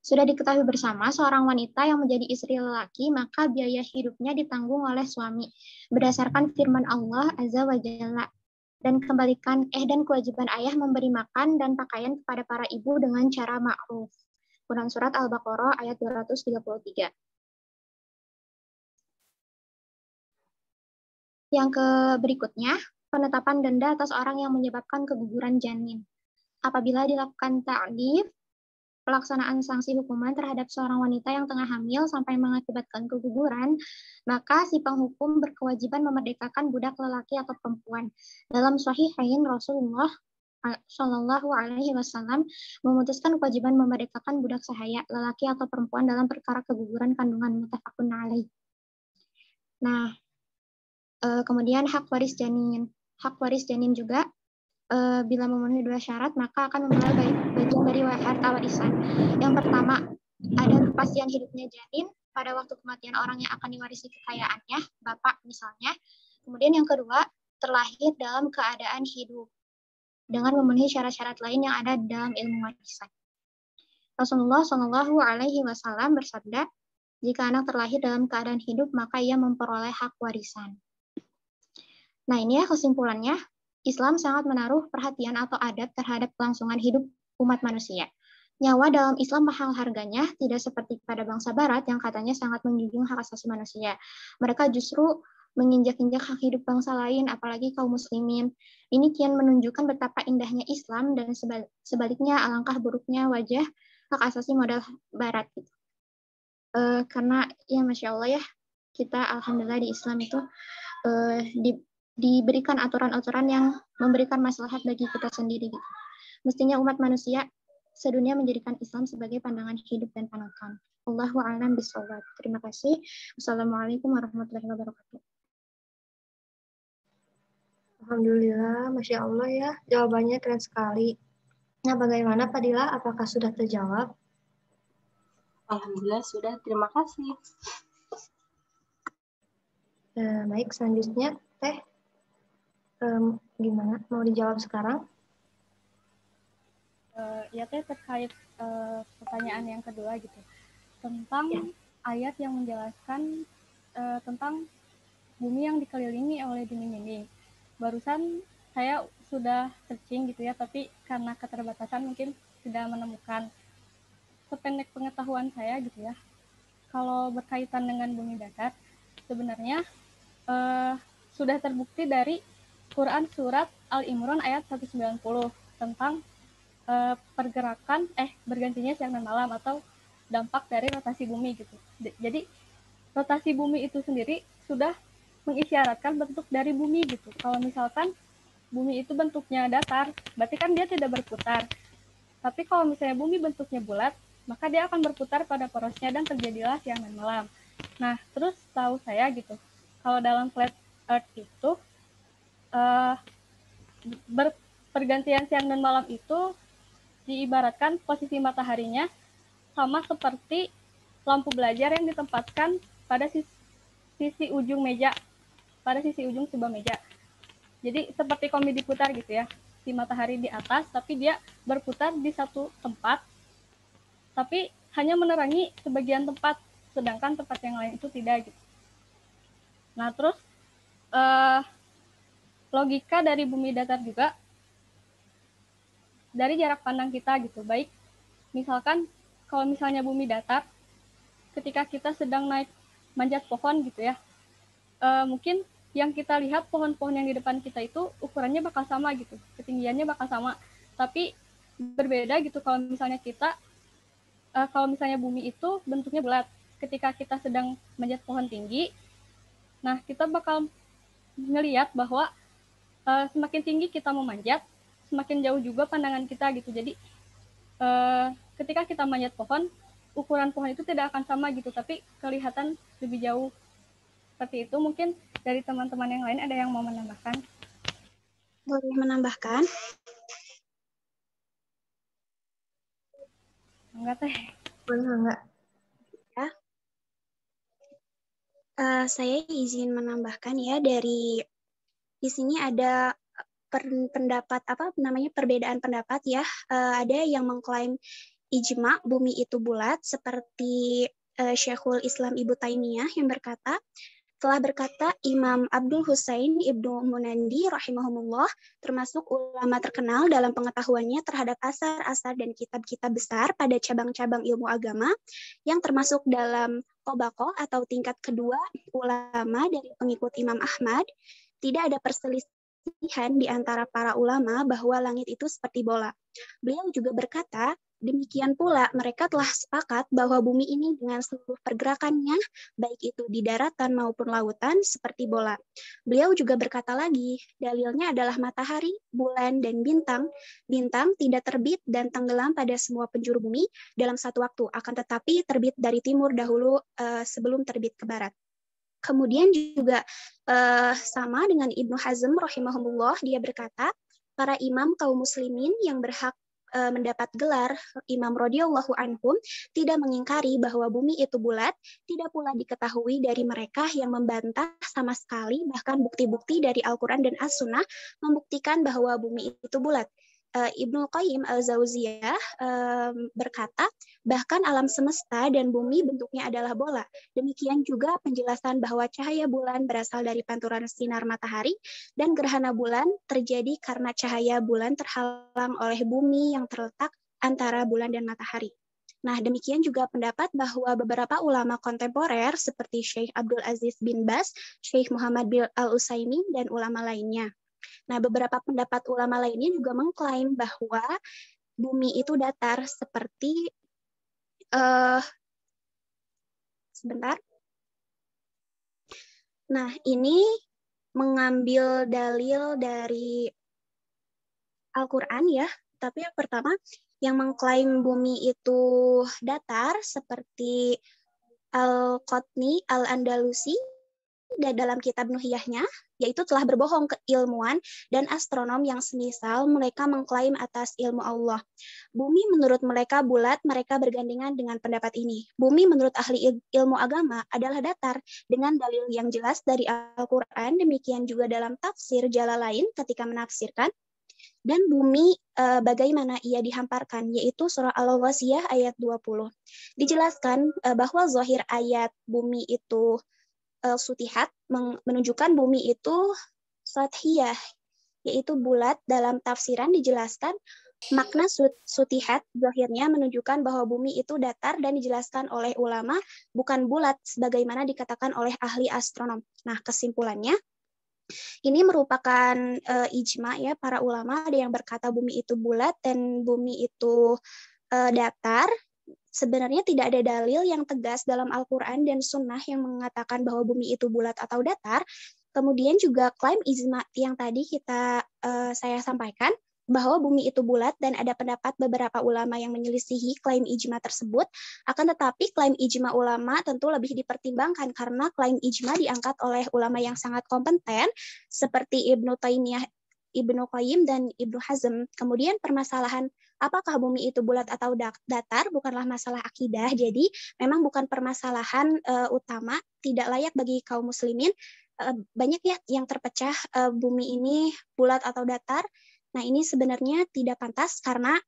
C: Sudah diketahui bersama, seorang wanita yang menjadi istri lelaki, maka biaya hidupnya ditanggung oleh suami berdasarkan firman Allah Azza wa Jalla. Dan kewajiban ayah memberi makan dan pakaian kepada para ibu dengan cara ma'ruf. Quran Surat Al-Baqarah ayat 233. Yang berikutnya, penetapan denda atas orang yang menyebabkan keguguran janin. Apabila dilakukan ta'dif, pelaksanaan sanksi hukuman terhadap seorang wanita yang tengah hamil sampai mengakibatkan keguguran, maka si penghukum berkewajiban memerdekakan budak lelaki atau perempuan. Dalam Sahihain, Rasulullah Shallallahu Alaihi Wasallam memutuskan kewajiban memerdekakan budak sahaya lelaki atau perempuan dalam perkara keguguran kandungan, muttafaqun alaih. Nah, kemudian hak waris janin. Hak waris janin juga bila memenuhi dua syarat maka akan memulai bagian dari harta warisan. Yang pertama, ada kepastian hidupnya janin pada waktu kematian orang yang akan diwarisi kekayaannya, bapak misalnya. Kemudian yang kedua, terlahir dalam keadaan hidup dengan memenuhi syarat-syarat lain yang ada dalam ilmu warisan. Rasulullah Shallallahu Alaihi Wasallam bersabda, jika anak terlahir dalam keadaan hidup maka ia memperoleh hak warisan. Nah, ini ya kesimpulannya, Islam sangat menaruh perhatian atau adab terhadap kelangsungan hidup umat manusia. Nyawa dalam Islam mahal harganya, tidak seperti pada bangsa Barat yang katanya sangat menjunjung hak asasi manusia. Mereka justru menginjak-injak hak hidup bangsa lain, apalagi kaum muslimin. Ini kian menunjukkan betapa indahnya Islam dan sebaliknya alangkah buruknya wajah hak asasi model Barat. Karena ya Masya Allah ya, kita alhamdulillah di Islam itu diberikan aturan-aturan yang memberikan maslahat bagi kita sendiri. Mestinya umat manusia sedunia menjadikan Islam sebagai pandangan hidup dan panutan. Allahu a'lam bishawab. Terima kasih. Wassalamualaikum warahmatullahi wabarakatuh.
A: Alhamdulillah, Masya Allah ya, jawabannya keren sekali. Nah, bagaimana Fadila? Apakah sudah terjawab?
G: Alhamdulillah sudah, terima kasih.
A: Baik, selanjutnya Teh. Gimana? Mau dijawab sekarang?
F: Ya Teh, terkait pertanyaan yang kedua gitu. Tentang ayat yang menjelaskan tentang bumi yang dikelilingi oleh dinding-dinding. Barusan saya sudah searching gitu ya, tapi karena keterbatasan mungkin tidak menemukan. Sependek pengetahuan saya gitu ya, kalau berkaitan dengan bumi datar, sebenarnya sudah terbukti dari Quran Surat Al-Imran ayat 190 tentang pergerakan bergantinya siang dan malam atau dampak dari rotasi bumi gitu. Jadi rotasi bumi itu sendiri sudah mengisyaratkan bentuk dari bumi gitu. Kalau misalkan bumi itu bentuknya datar, berarti kan dia tidak berputar. Tapi kalau misalnya bumi bentuknya bulat, maka dia akan berputar pada porosnya dan terjadilah siang dan malam. Nah, terus tahu saya gitu, kalau dalam flat earth itu pergantian siang dan malam itu diibaratkan posisi mataharinya sama seperti lampu belajar yang ditempatkan pada sisi ujung meja, pada sisi ujung sebuah meja. Jadi seperti komedi putar gitu ya, si matahari di atas, tapi dia berputar di satu tempat, tapi hanya menerangi sebagian tempat, sedangkan tempat yang lain itu tidak gitu. Nah terus logika dari bumi datar juga dari jarak pandang kita gitu. Baik, misalkan kalau misalnya bumi datar, ketika kita sedang naik manjat pohon gitu ya, mungkin yang kita lihat pohon-pohon yang di depan kita itu ukurannya bakal sama gitu, ketinggiannya bakal sama, tapi berbeda gitu kalau misalnya kita, kalau misalnya bumi itu bentuknya bulat, ketika kita sedang manjat pohon tinggi, nah kita bakal ngelihat bahwa semakin tinggi kita memanjat, semakin jauh juga pandangan kita gitu. Jadi ketika kita manjat pohon, ukuran pohon itu tidak akan sama gitu, tapi kelihatan lebih jauh. Seperti itu. Mungkin dari teman-teman yang lain ada yang mau menambahkan?
B: Boleh menambahkan?
F: Enggak teh.
A: Boleh enggak?
B: Ya. Saya izin menambahkan ya, dari di sini ada pendapat perbedaan pendapat ya. Ada yang mengklaim ijma bumi itu bulat seperti Syekhul Islam Ibnu Taimiyah yang telah berkata Imam Abdul Husain Ibnu Munandi rahimahumullah, termasuk ulama terkenal dalam pengetahuannya terhadap asar-asar dan kitab-kitab besar pada cabang-cabang ilmu agama, yang termasuk dalam Tobaqoh atau tingkat kedua ulama dari pengikut Imam Ahmad. Tidak ada perselisihan di antara para ulama bahwa langit itu seperti bola. Beliau juga berkata, demikian pula mereka telah sepakat bahwa bumi ini dengan seluruh pergerakannya, baik itu di daratan maupun lautan, seperti bola. Beliau juga berkata lagi, dalilnya adalah matahari, bulan, dan bintang. Bintang tidak terbit dan tenggelam pada semua penjuru bumi dalam satu waktu, akan tetapi terbit dari timur dahulu sebelum terbit ke barat. Kemudian juga sama dengan Ibnu Hazm rahimahumullah, dia berkata, para imam kaum muslimin yang berhak mendapat gelar imam radhiyallahu anhum tidak mengingkari bahwa bumi itu bulat, tidak pula diketahui dari mereka yang membantah sama sekali, bahkan bukti-bukti dari Al-Quran dan As-Sunnah membuktikan bahwa bumi itu bulat. Ibnu Qayyim Al-Jauziyah berkata, bahkan alam semesta dan bumi bentuknya adalah bola. Demikian juga penjelasan bahwa cahaya bulan berasal dari pantulan sinar matahari dan gerhana bulan terjadi karena cahaya bulan terhalang oleh bumi yang terletak antara bulan dan matahari. Nah, demikian juga pendapat bahwa beberapa ulama kontemporer seperti Syekh Abdul Aziz bin Baz, Syekh Muhammad bin Al-Utsaimin, dan ulama lainnya. Nah, beberapa pendapat ulama lainnya juga mengklaim bahwa bumi itu datar seperti sebentar. Nah, ini mengambil dalil dari Al-Quran ya. Tapi yang pertama, yang mengklaim bumi itu datar seperti Al-Qotni Al-Andalusi dan dalam kitab Nuhiyahnya, yaitu telah berbohong ke ilmuwan dan astronom yang semisal mereka mengklaim atas ilmu Allah. Bumi menurut mereka bulat, mereka bergandengan dengan pendapat ini. Bumi menurut ahli ilmu agama adalah datar dengan dalil yang jelas dari Al-Quran, demikian juga dalam tafsir Jalalain ketika menafsirkan. Dan bumi bagaimana ia dihamparkan, yaitu surah Al-Wasiyah ayat 20. Dijelaskan bahwa zahir ayat bumi itu sutihat menunjukkan bumi itu sathiyah, yaitu bulat. Dalam tafsiran dijelaskan makna sutihat zahirnya menunjukkan bahwa bumi itu datar dan dijelaskan oleh ulama bukan bulat sebagaimana dikatakan oleh ahli astronom. Nah, kesimpulannya ini merupakan ijma ya para ulama, ada yang berkata bumi itu bulat dan bumi itu datar. Sebenarnya tidak ada dalil yang tegas dalam Al-Quran dan Sunnah yang mengatakan bahwa bumi itu bulat atau datar, Kemudian juga klaim ijma yang tadi saya sampaikan, bahwa bumi itu bulat dan ada pendapat beberapa ulama yang menyelisihi klaim ijma tersebut. Akan tetapi klaim ijma ulama tentu lebih dipertimbangkan karena klaim ijma diangkat oleh ulama yang sangat kompeten seperti Ibnu Taimiyah, Ibnu Qayyim, dan Ibnu Hazm. Kemudian permasalahan apakah bumi itu bulat atau datar bukanlah masalah akidah. Jadi memang bukan permasalahan utama, tidak layak bagi kaum muslimin. Banyak ya yang terpecah bumi ini bulat atau datar. Nah, ini sebenarnya tidak pantas karena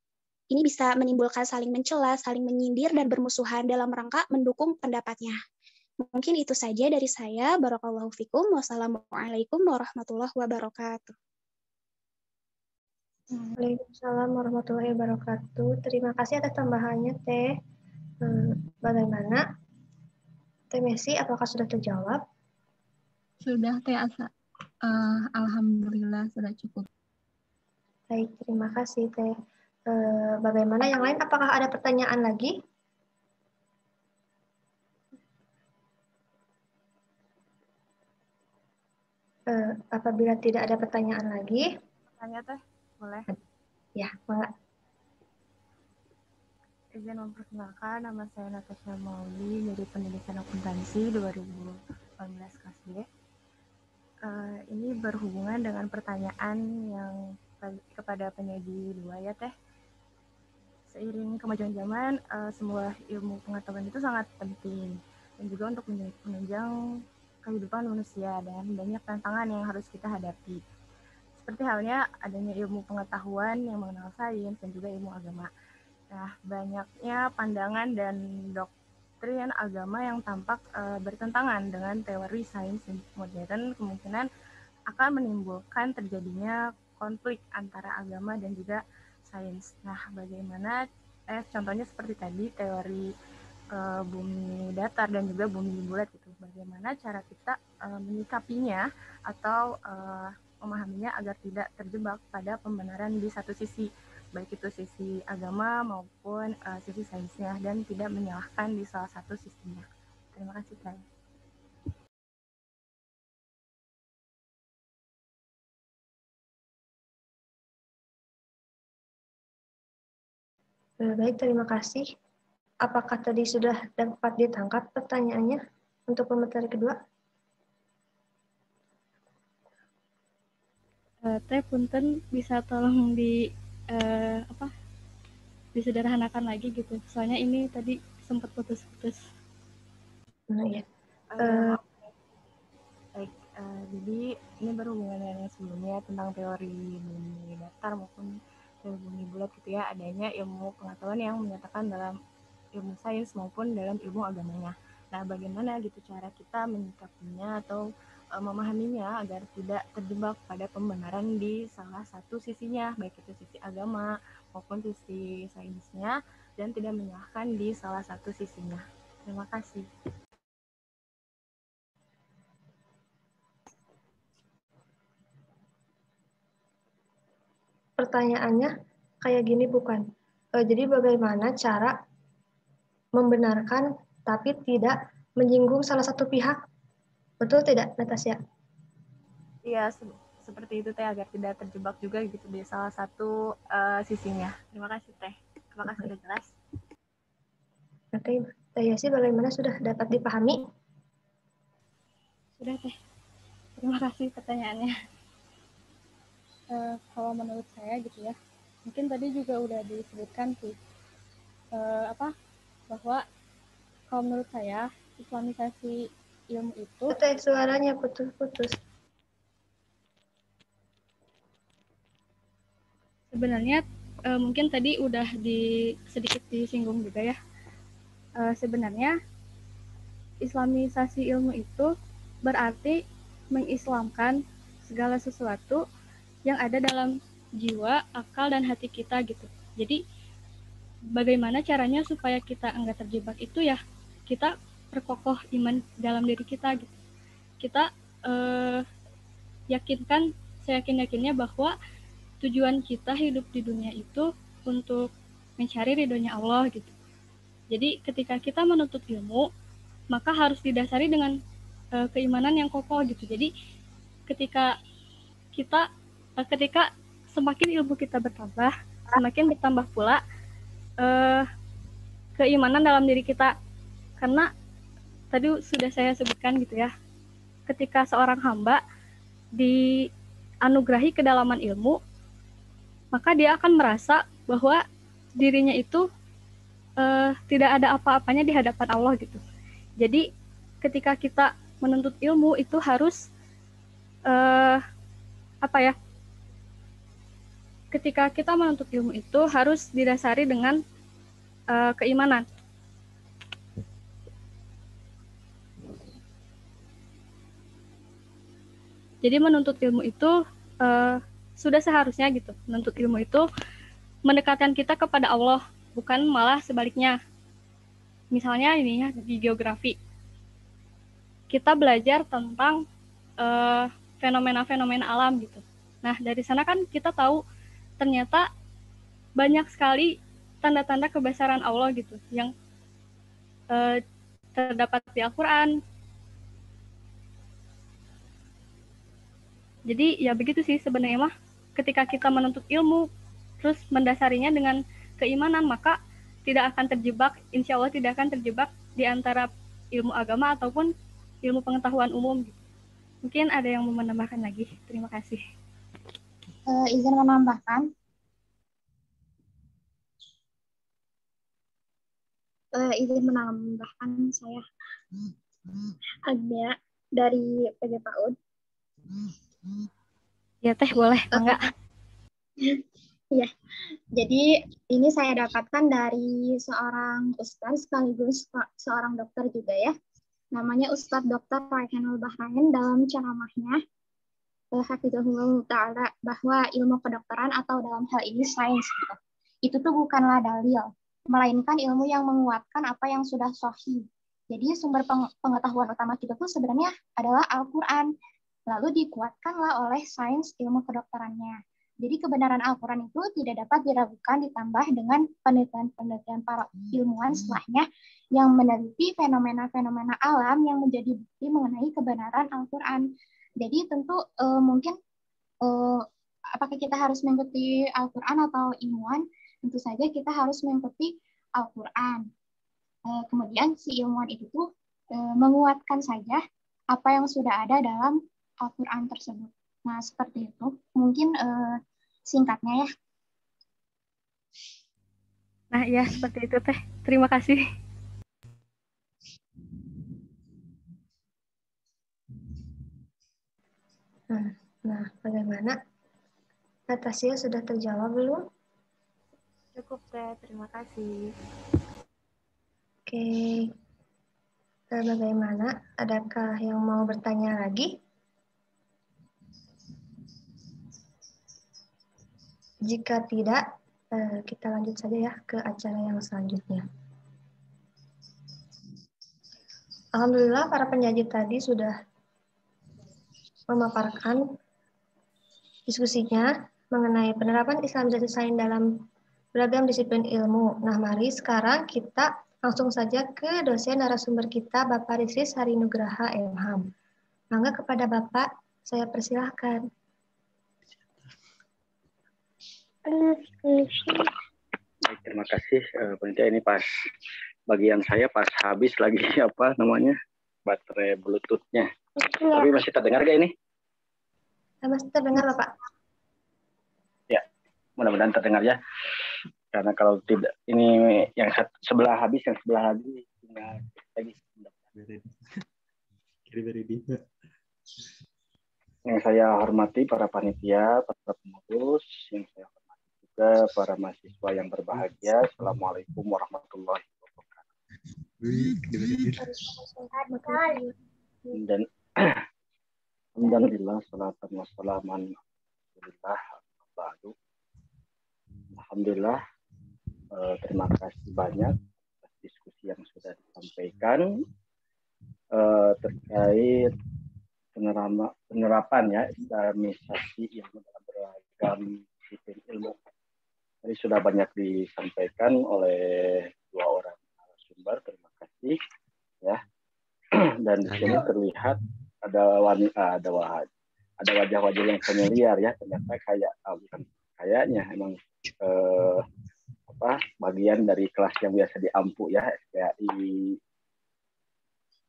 B: ini bisa menimbulkan saling mencela, saling menyindir, dan bermusuhan dalam rangka mendukung pendapatnya. Mungkin itu saja dari saya. Barakallahu fikum. Wassalamualaikum warahmatullahi wabarakatuh.
A: Waalaikumsalam warahmatullahi wabarakatuh. Terima kasih atas tambahannya, Teh. Bagaimana? Teh Messi, apakah sudah terjawab?
H: Sudah, Teh Asa. Alhamdulillah sudah cukup.
A: Baik, terima kasih, Teh. Bagaimana yang lain? Apakah ada pertanyaan lagi? Apabila tidak ada pertanyaan lagi,
F: Tanya Teh, boleh?
A: Ya, mangga.
F: Izin memperkenalkan, nama saya Natasha Mauli dari Pendidikan Akuntansi 2018 kelas B. Ini berhubungan dengan pertanyaan yang kepada penyaji 2 ya Teh. Seiring kemajuan zaman, sebuah ilmu pengetahuan itu sangat penting dan juga untuk menunjang kehidupan manusia dan banyak tantangan yang harus kita hadapi. Seperti halnya adanya ilmu pengetahuan yang mengenal sains dan juga ilmu agama. Nah, banyaknya pandangan dan doktrin agama yang tampak bertentangan dengan teori sains modern kemungkinan akan menimbulkan terjadinya konflik antara agama dan juga sains. Nah, bagaimana contohnya seperti tadi teori bumi datar dan juga bumi bulat gitu. Bagaimana cara kita menyikapinya atau memahaminya agar tidak terjebak pada pembenaran di satu sisi, baik itu sisi agama maupun sisi sainsnya, dan tidak menyalahkan di salah satu sisinya. Terima kasih, Kak.
A: Baik, terima kasih. Apakah tadi sudah dapat ditangkap pertanyaannya untuk pemateri kedua?
F: Teh punten bisa tolong disederhanakan lagi gitu. Soalnya ini tadi sempat putus-putus.
A: Nah, ya.
F: Baik, jadi ini berhubungan dengan yang sebelumnya tentang teori bumi datar maupun teori bumi bulat gitu ya, adanya ilmu pengetahuan yang menyatakan dalam ilmu sains maupun dalam ilmu agamanya. Nah, bagaimana gitu cara kita menyikapinya atau memahaminya agar tidak terjebak pada pembenaran di salah satu sisinya, baik itu sisi agama maupun sisi sainsnya, dan tidak menyalahkan di salah satu sisinya. Terima kasih.
A: Pertanyaannya kayak gini bukan? Jadi bagaimana cara membenarkan tapi tidak menyinggung salah satu pihak? Betul tidak, Natasha?
F: Iya, seperti itu Teh, agar tidak terjebak juga gitu di salah satu sisinya. Terima kasih Teh. Terima kasih sudah jelas.
A: Oke, Teh Yasi bagaimana, sudah dapat dipahami?
F: Sudah Teh. Terima kasih pertanyaannya. Kalau menurut saya gitu ya, mungkin tadi juga udah disebutkan sih bahwa kalau menurut saya islamisasi ilmu itu.
A: Teh, suaranya putus-putus.
F: Sebenarnya mungkin tadi udah sedikit disinggung juga ya. Sebenarnya islamisasi ilmu itu berarti mengislamkan segala sesuatu yang ada dalam jiwa, akal, dan hati kita gitu. Jadi bagaimana caranya supaya kita enggak terjebak itu ya, kita perkokoh iman dalam diri kita gitu. Kita yakinkan, seyakin-yakinnya bahwa tujuan kita hidup di dunia itu untuk mencari ridhonya Allah gitu. Jadi ketika kita menuntut ilmu, maka harus didasari dengan keimanan yang kokoh gitu. Jadi ketika semakin ilmu kita bertambah, semakin bertambah pula keimanan dalam diri kita. Karena tadi sudah saya sebutkan gitu ya, ketika seorang hamba dianugerahi kedalaman ilmu, maka dia akan merasa bahwa dirinya itu tidak ada apa-apanya di hadapan Allah gitu. Jadi ketika kita menuntut ilmu itu harus ketika kita menuntut ilmu itu harus didasari dengan keimanan. Jadi menuntut ilmu itu sudah seharusnya gitu. Menuntut ilmu itu mendekatkan kita kepada Allah, bukan malah sebaliknya. Misalnya ini ya, di geografi. Kita belajar tentang fenomena-fenomena alam gitu. Nah, dari sana kan kita tahu ternyata banyak sekali tanda-tanda kebesaran Allah gitu yang terdapat di Al-Quran. Jadi ya begitu sih sebenarnya mah, ketika kita menuntut ilmu terus mendasarinya dengan keimanan, maka tidak akan terjebak, insya Allah tidak akan terjebak di antara ilmu agama ataupun ilmu pengetahuan umum. Mungkin ada yang mau menambahkan lagi. Terima kasih.
C: Izin menambahkan. Saya Agnia dari PG PAUD.
F: Ya Teh, boleh, enggak?
C: Iya, jadi ini saya dapatkan dari seorang ustaz sekaligus seorang dokter juga ya. Namanya Ustadz Dr. Raihanul Bahrain dalam ceramahnya Hafizahullah Ta'ala bahwa ilmu kedokteran atau dalam hal ini sains gitu, itu tuh bukanlah dalil, melainkan ilmu yang menguatkan apa yang sudah sahih. Jadi sumber pengetahuan utama kita tuh sebenarnya adalah Al-Quran, lalu dikuatkanlah oleh sains ilmu kedokterannya. Jadi kebenaran Al-Quran itu tidak dapat diragukan, ditambah dengan penelitian-penelitian para ilmuwan setelahnya yang meneliti fenomena-fenomena alam yang menjadi bukti mengenai kebenaran Al-Quran. Jadi tentu mungkin apakah kita harus mengikuti Al-Quran atau ilmuwan? Tentu saja kita harus mengikuti Al-Quran. Kemudian si ilmuwan itu tuh menguatkan saja apa yang sudah ada dalam Al-Quran tersebut. Nah, seperti itu. Mungkin singkatnya ya.
F: Nah, ya seperti itu Teh. Terima kasih.
A: Nah, bagaimana? Natasha sudah terjawab belum?
D: Cukup Teh, terima kasih.
A: Oke. Bagaimana? Adakah yang mau bertanya lagi? Jika tidak, kita lanjut saja ya ke acara yang selanjutnya. Alhamdulillah para penyaji tadi sudah memaparkan diskusinya mengenai penerapan Islamisasi sains dalam beragam disiplin ilmu. Nah, mari sekarang kita langsung saja ke dosen narasumber kita, Bapak Rizlis Harinugraha MHAM. Mangga kepada Bapak, saya persilahkan.
E: Baik, terima kasih. Panitia ini pas bagian saya pas habis lagi apa namanya baterai Bluetooth-nya. Tapi masih terdengar gak ini?
A: Masih terdengar Bapak.
E: Ya, mudah-mudahan terdengar ya. Karena kalau tidak ini yang sebelah habis, yang sebelah lagi lagi. Yang saya hormati para panitia, para pengurus, yang saya hormati juga para mahasiswa yang berbahagia. Assalamualaikum warahmatullahi wabarakatuh. Dan alhamdulillah salatan wassalaman alhamdulillah, terima kasih banyak atas diskusi yang sudah disampaikan terkait penerapan ya Islamisasi ilmu dalam beragam disiplin ilmu. Tadi sudah banyak disampaikan oleh dua orang narasumber, terima kasih ya. Dan di sini terlihat ada ada wajah-wajah yang familiar ya, ternyata kayak bukan kayaknya emang bagian dari kelas yang biasa di Ampu ya, SPAI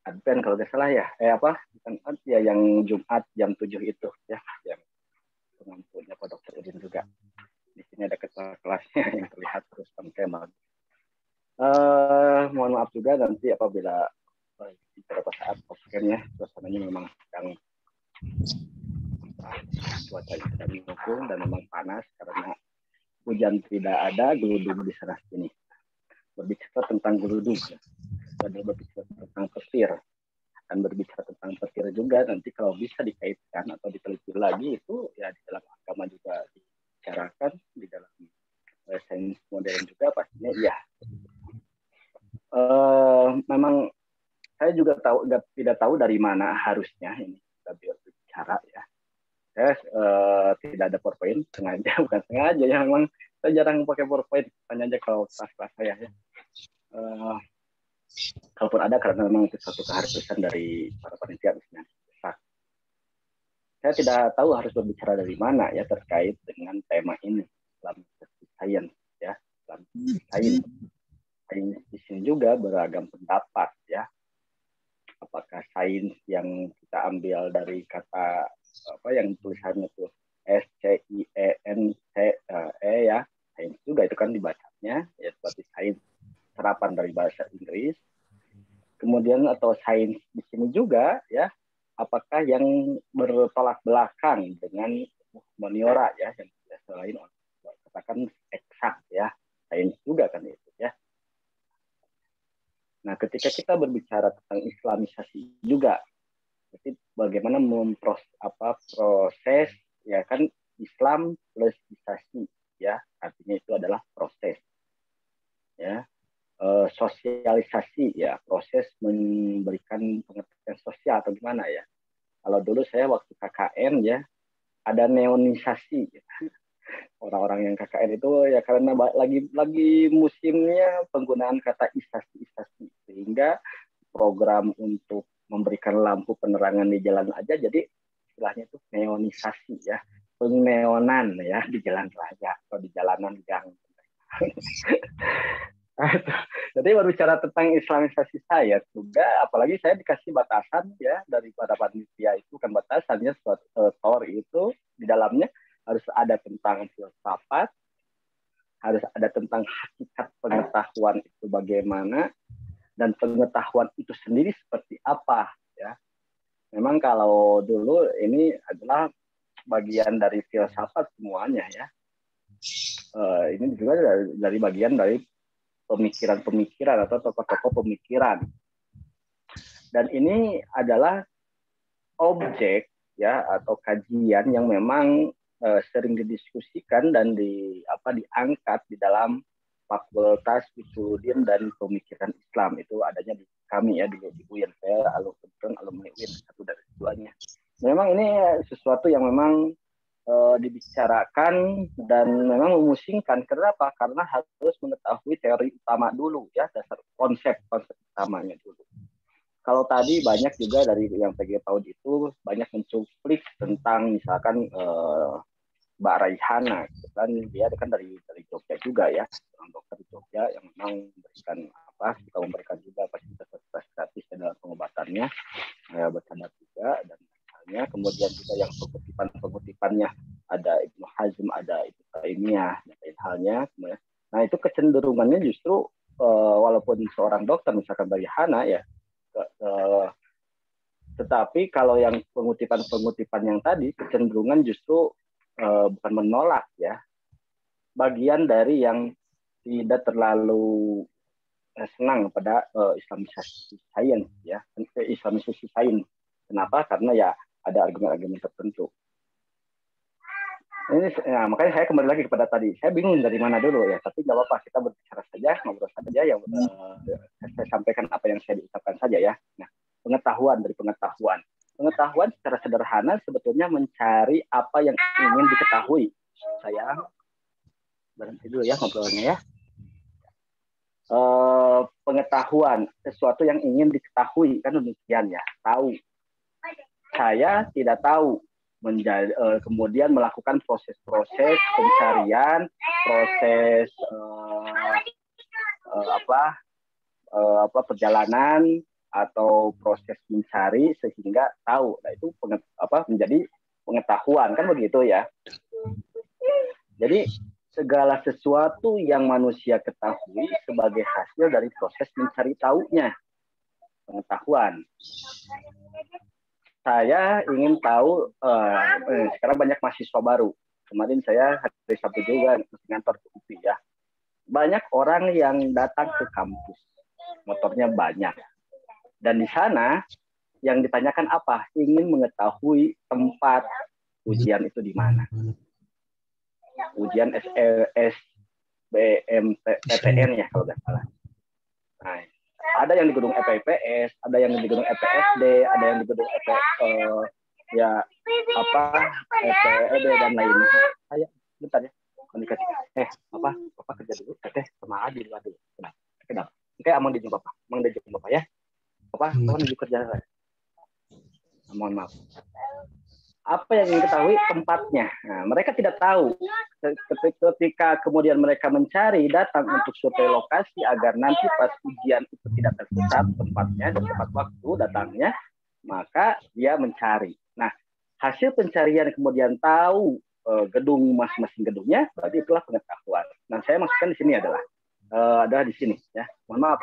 E: Advent kalau tidak salah ya, bukan ya, yang Jumat jam 7 itu ya, yang pengampunya Pak Dr. Udin juga. Di sini ada ketua kelasnya yang terlihat terus Kemal. Mohon maaf juga nanti apabila beberapa saat off-cam ya, suasananya memang sedang cuaca sedang mendukung dan memang panas karena hujan tidak ada, geludung di sana sini. Berbicara tentang geludung dan berbicara tentang petir, dan berbicara tentang petir juga nanti kalau bisa dikaitkan atau diteliti lagi itu ya di dalam agama juga dibicarakan, di dalam sains modern juga pastinya iya. Memang saya juga tidak tahu dari mana harusnya ini kita berbicara ya. Saya tidak ada PowerPoint, bukan sengaja ya, memang saya jarang pakai PowerPoint, hanya aja kalau kelas saya ya. Kalaupun ada karena memang itu suatu keharusan dari para panitia misalnya. Saya tidak tahu harus berbicara dari mana ya terkait dengan tema ini, Islamic Science ya, Islamic Science. Sains di sini juga beragam pendapat ya. Apakah sains yang kita ambil dari kata yang tulisannya itu SCIENCE ya, sains juga itu kan dibacanya ya seperti sains serapan dari bahasa Inggris. Kemudian atau sains di sini juga ya, apakah yang bertolak belakang dengan humaniora ya, yang selain katakan eksak ya, sains juga kan itu ya. Nah, ketika kita berbicara tentang Islamisasi juga, jadi bagaimana proses ya kan Islam plus isasi ya, artinya itu adalah proses ya, sosialisasi ya, proses memberikan pengertian sosial atau gimana ya. Kalau dulu saya waktu KKN ya ada neonisasi ya. Orang-orang yang KKN itu ya karena lagi musimnya penggunaan kata isasi sehingga program untuk memberikan lampu penerangan di jalan aja jadi istilahnya itu neonisasi ya, pengneonan ya di jalan raya atau di jalanan gang. Jadi berbicara tentang Islamisasi saya juga, apalagi saya dikasih batasan ya daripada panitia itu kan batasannya story itu di dalamnya harus ada tentang filsafat, harus ada tentang hakikat pengetahuan itu bagaimana, dan pengetahuan itu sendiri seperti apa ya. Memang kalau dulu ini adalah bagian dari filsafat semuanya ya. Ini juga dari bagian dari pemikiran-pemikiran atau tokoh-tokoh pemikiran. Dan ini adalah objek ya atau kajian yang memang sering didiskusikan dan diangkat di dalam Fakultas Usuluddin dan Pemikiran Islam. Itu adanya di kami ya di UIN. Saya alumni UIN, satu dari keduanya. Memang ini sesuatu yang memang dibicarakan dan memang memusingkan. Kenapa? Karena harus mengetahui teori utama dulu ya, dasar konsep utamanya dulu. Kalau tadi banyak juga dari yang PG PAUD itu banyak mencuplik tentang misalkan Mbak Raihana, kan dia kan dari Jogja juga ya, orang dokter di Jogja yang memang memberikan juga fasilitas gratis dalam pengobatannya, bercanda juga dan misalnya kemudian juga yang pengutipannya ada Ibnu Hazm, ada Ibnu Taimiyah dan lain halnya. Nah itu kecenderungannya justru walaupun seorang dokter misalkan Raihana ya, tetapi kalau yang pengutipan yang tadi kecenderungan justru bukan menolak ya, bagian dari yang tidak terlalu senang pada Islamisasi sains ya, Islamisasi sains. Kenapa? Karena ya ada argumen-argumen tertentu. Ini makanya saya kembali lagi kepada tadi. Saya bingung dari mana dulu ya, tapi nggak apa-apa, kita berbicara saja, ngobrol saja yang saya sampaikan apa yang saya diucapkan saja ya. Nah, pengetahuan dari pengetahuan. Pengetahuan secara sederhana sebetulnya mencari apa yang ingin diketahui. Saya berhenti dulu ya ngobrolnya ya. Pengetahuan, sesuatu yang ingin diketahui kan demikian ya. Tahu. Saya tidak tahu kemudian melakukan proses-proses pencarian, proses perjalanan atau proses mencari sehingga tahu. Nah, itu menjadi pengetahuan, kan begitu ya. Jadi segala sesuatu yang manusia ketahui sebagai hasil dari proses mencari tahunya, pengetahuan. Saya ingin tahu, sekarang banyak mahasiswa baru. Kemarin saya hari Sabtu juga ngantor ke UPI ya. Banyak orang yang datang ke kampus, motornya banyak. Dan di sana yang ditanyakan apa? Ingin mengetahui tempat ujian itu di mana. Ujian SBMPTN ya kalau nggak salah. Nah, ada yang di gedung EPIPS, ada yang di gedung EPSD, ada yang di gedung EPED dan lainnya. Saya bentar ya, komunikasi. Bapak kerja dulu, sama Adi dulu. Kenapa? Oke, amang di Bapak, ya. Bapak menuju kerja. Mohon maaf. Apa yang ingin ketahui tempatnya. Nah, mereka tidak tahu. Ketika kemudian mereka mencari, datang untuk survei lokasi agar nanti pas ujian itu tidak tersesat tempatnya dan tepat waktu datangnya, maka dia mencari. Nah, hasil pencarian kemudian tahu gedung masing-masing gedungnya, berarti itulah pengetahuan. Nah, saya maksudkan di sini adalah di sini ya. Mohon maaf,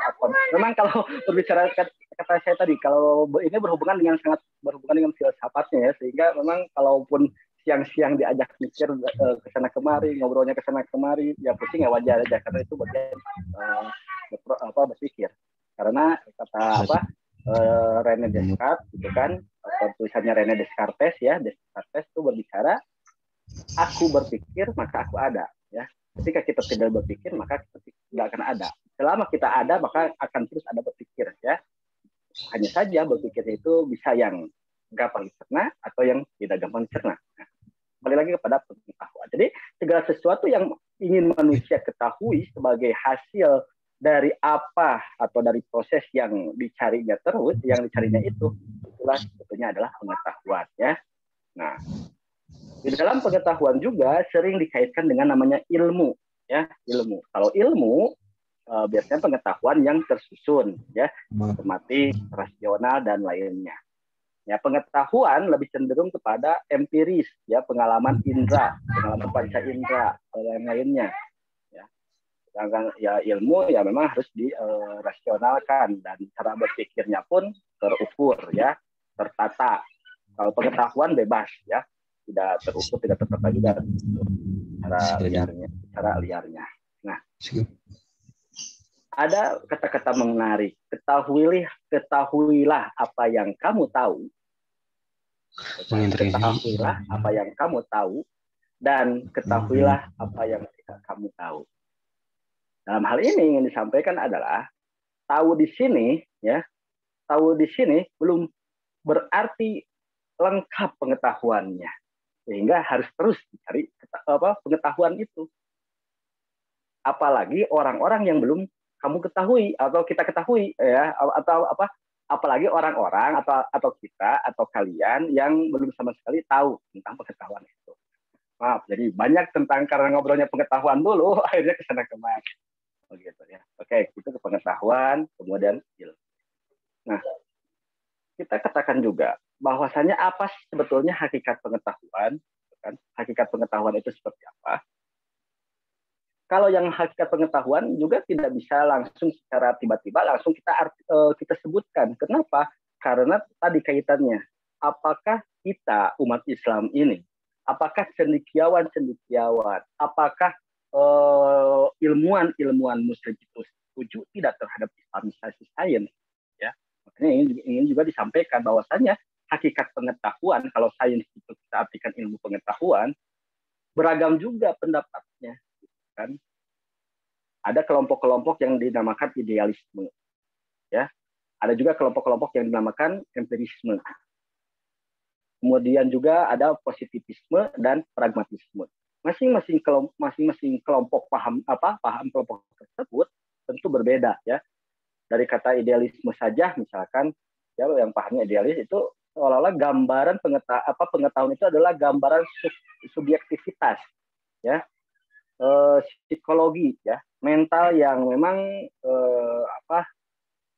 E: memang kalau berbicara kata saya tadi, kalau ini berhubungan dengan filsafatnya ya, sehingga memang kalaupun siang-siang diajak mikir ke sana kemari, ngobrolnya ke sana kemari, ya pusing ya wajar aja, karena itu bagian berpikir. Karena kata René Descartes gitu kan, tulisannya René Descartes ya, Descartes itu berbicara, aku berpikir maka aku ada ya. Ketika kita tidak berpikir, maka kita tidak akan ada. Selama kita ada, maka akan terus ada berpikir ya. Hanya saja berpikir itu bisa yang gampang dicerna atau yang tidak gampang dicerna. Nah, kembali lagi kepada pengetahuan. Jadi segala sesuatu yang ingin manusia ketahui sebagai hasil dari apa atau dari proses yang dicarinya itulah sebetulnya adalah pengetahuan ya. Nah, di dalam pengetahuan juga sering dikaitkan dengan namanya ilmu ya, ilmu. Kalau ilmu biasanya pengetahuan yang tersusun ya, matematik, rasional dan lainnya. Ya, pengetahuan lebih cenderung kepada empiris ya, pengalaman indera, pengalaman panca indera dan lainnya. Ya. Sedangkan ya ilmu ya memang harus dirasionalkan dan cara berpikirnya pun terukur ya, tertata. Kalau pengetahuan bebas ya, tidak terukur, tidak tertata juga cara liarnya. Nah, ada kata-kata menarik. Ketahuilah apa yang kamu tahu. Ketahuilah apa yang kamu tahu dan ketahuilah apa yang tidak kamu tahu. Dalam hal ini yang disampaikan adalah tahu di sini ya, tahu di sini belum berarti lengkap pengetahuannya. Sehingga harus terus dicari pengetahuan itu. Apalagi orang-orang yang belum kamu ketahui atau kita ketahui ya, atau apalagi orang-orang atau kita atau kalian yang belum sama sekali tahu tentang pengetahuan itu. Maaf, jadi banyak tentang karena ngobrolnya pengetahuan dulu akhirnya ke sana kemari. Begitu ya. Oke, itu ke pengetahuan, kemudian ilmu. Nah, kita katakan juga bahwasanya apa sebetulnya hakikat pengetahuan, kan? Hakikat pengetahuan itu seperti apa? Kalau yang hakikat pengetahuan juga tidak bisa langsung secara tiba-tiba langsung kita sebutkan. Kenapa? Karena tadi kaitannya, apakah kita umat Islam ini, apakah cendekiawan, apakah ilmuwan muslim itu setuju tidak terhadap islamisasi sains? Ya, makanya ingin juga disampaikan bahwasanya hakikat pengetahuan, kalau sains itu kita artikan ilmu pengetahuan, beragam juga pendapatnya. Kan? Ada kelompok-kelompok yang dinamakan idealisme, ya. Ada juga kelompok-kelompok yang dinamakan empirisme. Kemudian juga ada positivisme dan pragmatisme. Masing-masing kelompok paham kelompok tersebut tentu berbeda, ya. Dari kata idealisme saja, misalkan, ya, yang pahamnya idealis itu seolah-olah gambaran pengetahuan itu adalah gambaran subjektivitas, ya, psikologi, ya, mental yang memang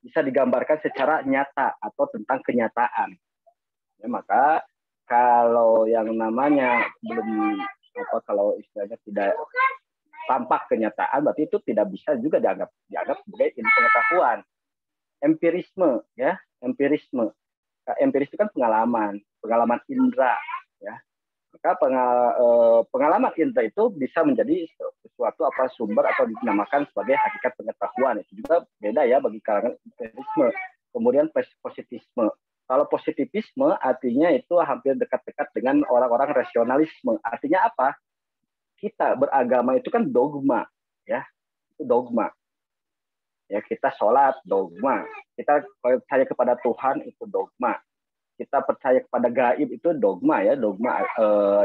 E: bisa digambarkan secara nyata atau tentang kenyataan. Ya, maka kalau yang namanya kalau istilahnya tidak tampak kenyataan, berarti itu tidak bisa juga dianggap sebagai ilmu pengetahuan. Empirisme, ya, empirisme itu kan pengalaman indera, ya. Maka pengalaman indera itu bisa menjadi sesuatu sumber atau dinamakan sebagai hakikat pengetahuan. Itu juga beda ya bagi kalangan empirisme. Kemudian positivisme. Kalau positivisme artinya itu hampir dekat-dekat dengan orang-orang rasionalisme. Artinya apa? Kita beragama itu kan dogma, ya, itu dogma. Ya, kita sholat dogma, kita percaya kepada Tuhan itu dogma, kita percaya kepada gaib itu dogma, ya, dogma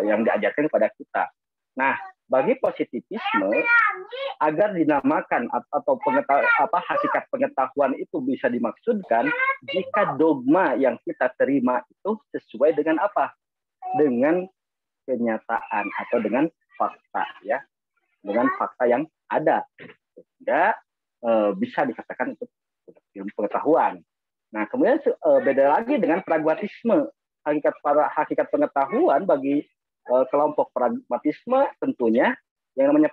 E: yang diajarkan kepada kita. Nah, bagi positivisme, agar dinamakan atau hakikat pengetahuan itu bisa dimaksudkan jika dogma yang kita terima itu sesuai dengan apa? Dengan kenyataan atau dengan fakta, ya, dengan fakta yang ada, sehingga bisa dikatakan itu ilmu pengetahuan. Nah, kemudian beda lagi dengan pragmatisme. Hakikat pengetahuan bagi kelompok pragmatisme tentunya yang namanya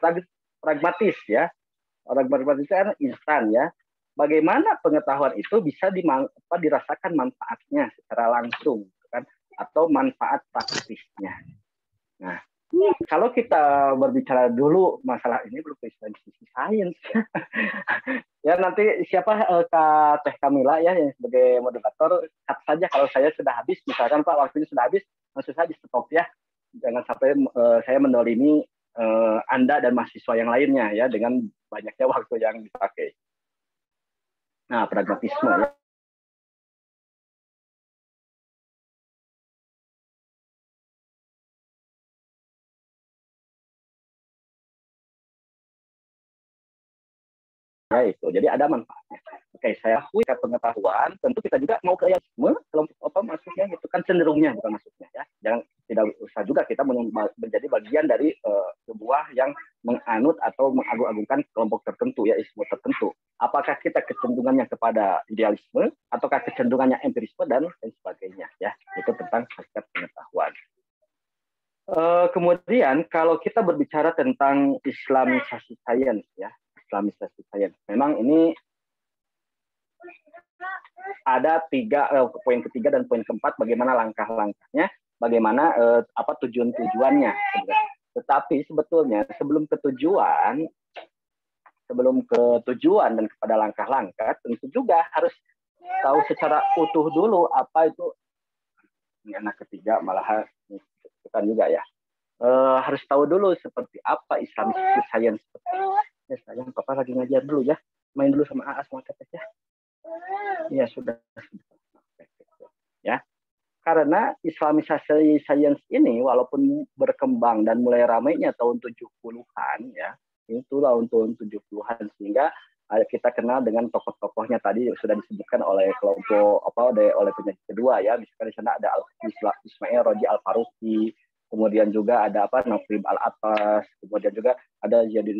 E: pragmatis, ya. Orang pragmatis kan instan, ya. Bagaimana pengetahuan itu bisa dirasakan manfaatnya secara langsung, kan? Atau manfaat praktisnya. Nah, kalau kita berbicara dulu masalah ini belum sisi sains. Ya, nanti siapa Kak Teh Kamila, ya, yang sebagai moderator, cut saja kalau saya sudah habis, misalkan Pak waktunya sudah habis, langsung saja stop, ya. Jangan sampai saya mendolimi Anda dan mahasiswa yang lainnya, ya, dengan banyaknya waktu yang dipakai. Nah, pragmatisme, ya. Itu. Jadi ada manfaatnya. Oke, saya akui pengetahuan, tentu kita juga mau ke kelompok masuknya itu kan cenderungnya bukan masuknya, ya. Jangan, tidak usah juga kita menjadi bagian dari sebuah yang menganut atau mengagung-agungkan kelompok tertentu, ya, isme tertentu. Apakah kita kecenderungannya kepada idealisme ataukah kecenderungannya empirisme dan sebagainya, ya. Itu tentang hakikat pengetahuan. Kemudian kalau kita berbicara tentang Islamisasi sains, ya. Islamisasi sains. Memang ini ada poin ketiga dan poin keempat, bagaimana langkah-langkahnya, bagaimana tujuan-tujuannya. Tetapi sebetulnya sebelum ke tujuan dan kepada langkah-langkah, tentu juga harus tahu secara utuh dulu apa itu. Ini anak ketiga malahan bukan juga, ya. Harus tahu dulu seperti apa Islamisasi sains. Ya, sayang, Papa lagi ngajar dulu, ya. Main dulu sama AA sama Teteh, ya. Ya, sudah. Ya. Karena Islamisasi sains ini walaupun berkembang dan mulai ramainya tahun 70-an, ya. Itu tahun 70-an, sehingga kita kenal dengan tokoh-tokohnya tadi sudah disebutkan oleh kelompok oleh penyaji kedua, ya. Misalkan di sana ada Ismail Roji Al-Faruqi, kemudian juga ada Naqib Al-Atas, kemudian juga ada Ziyadin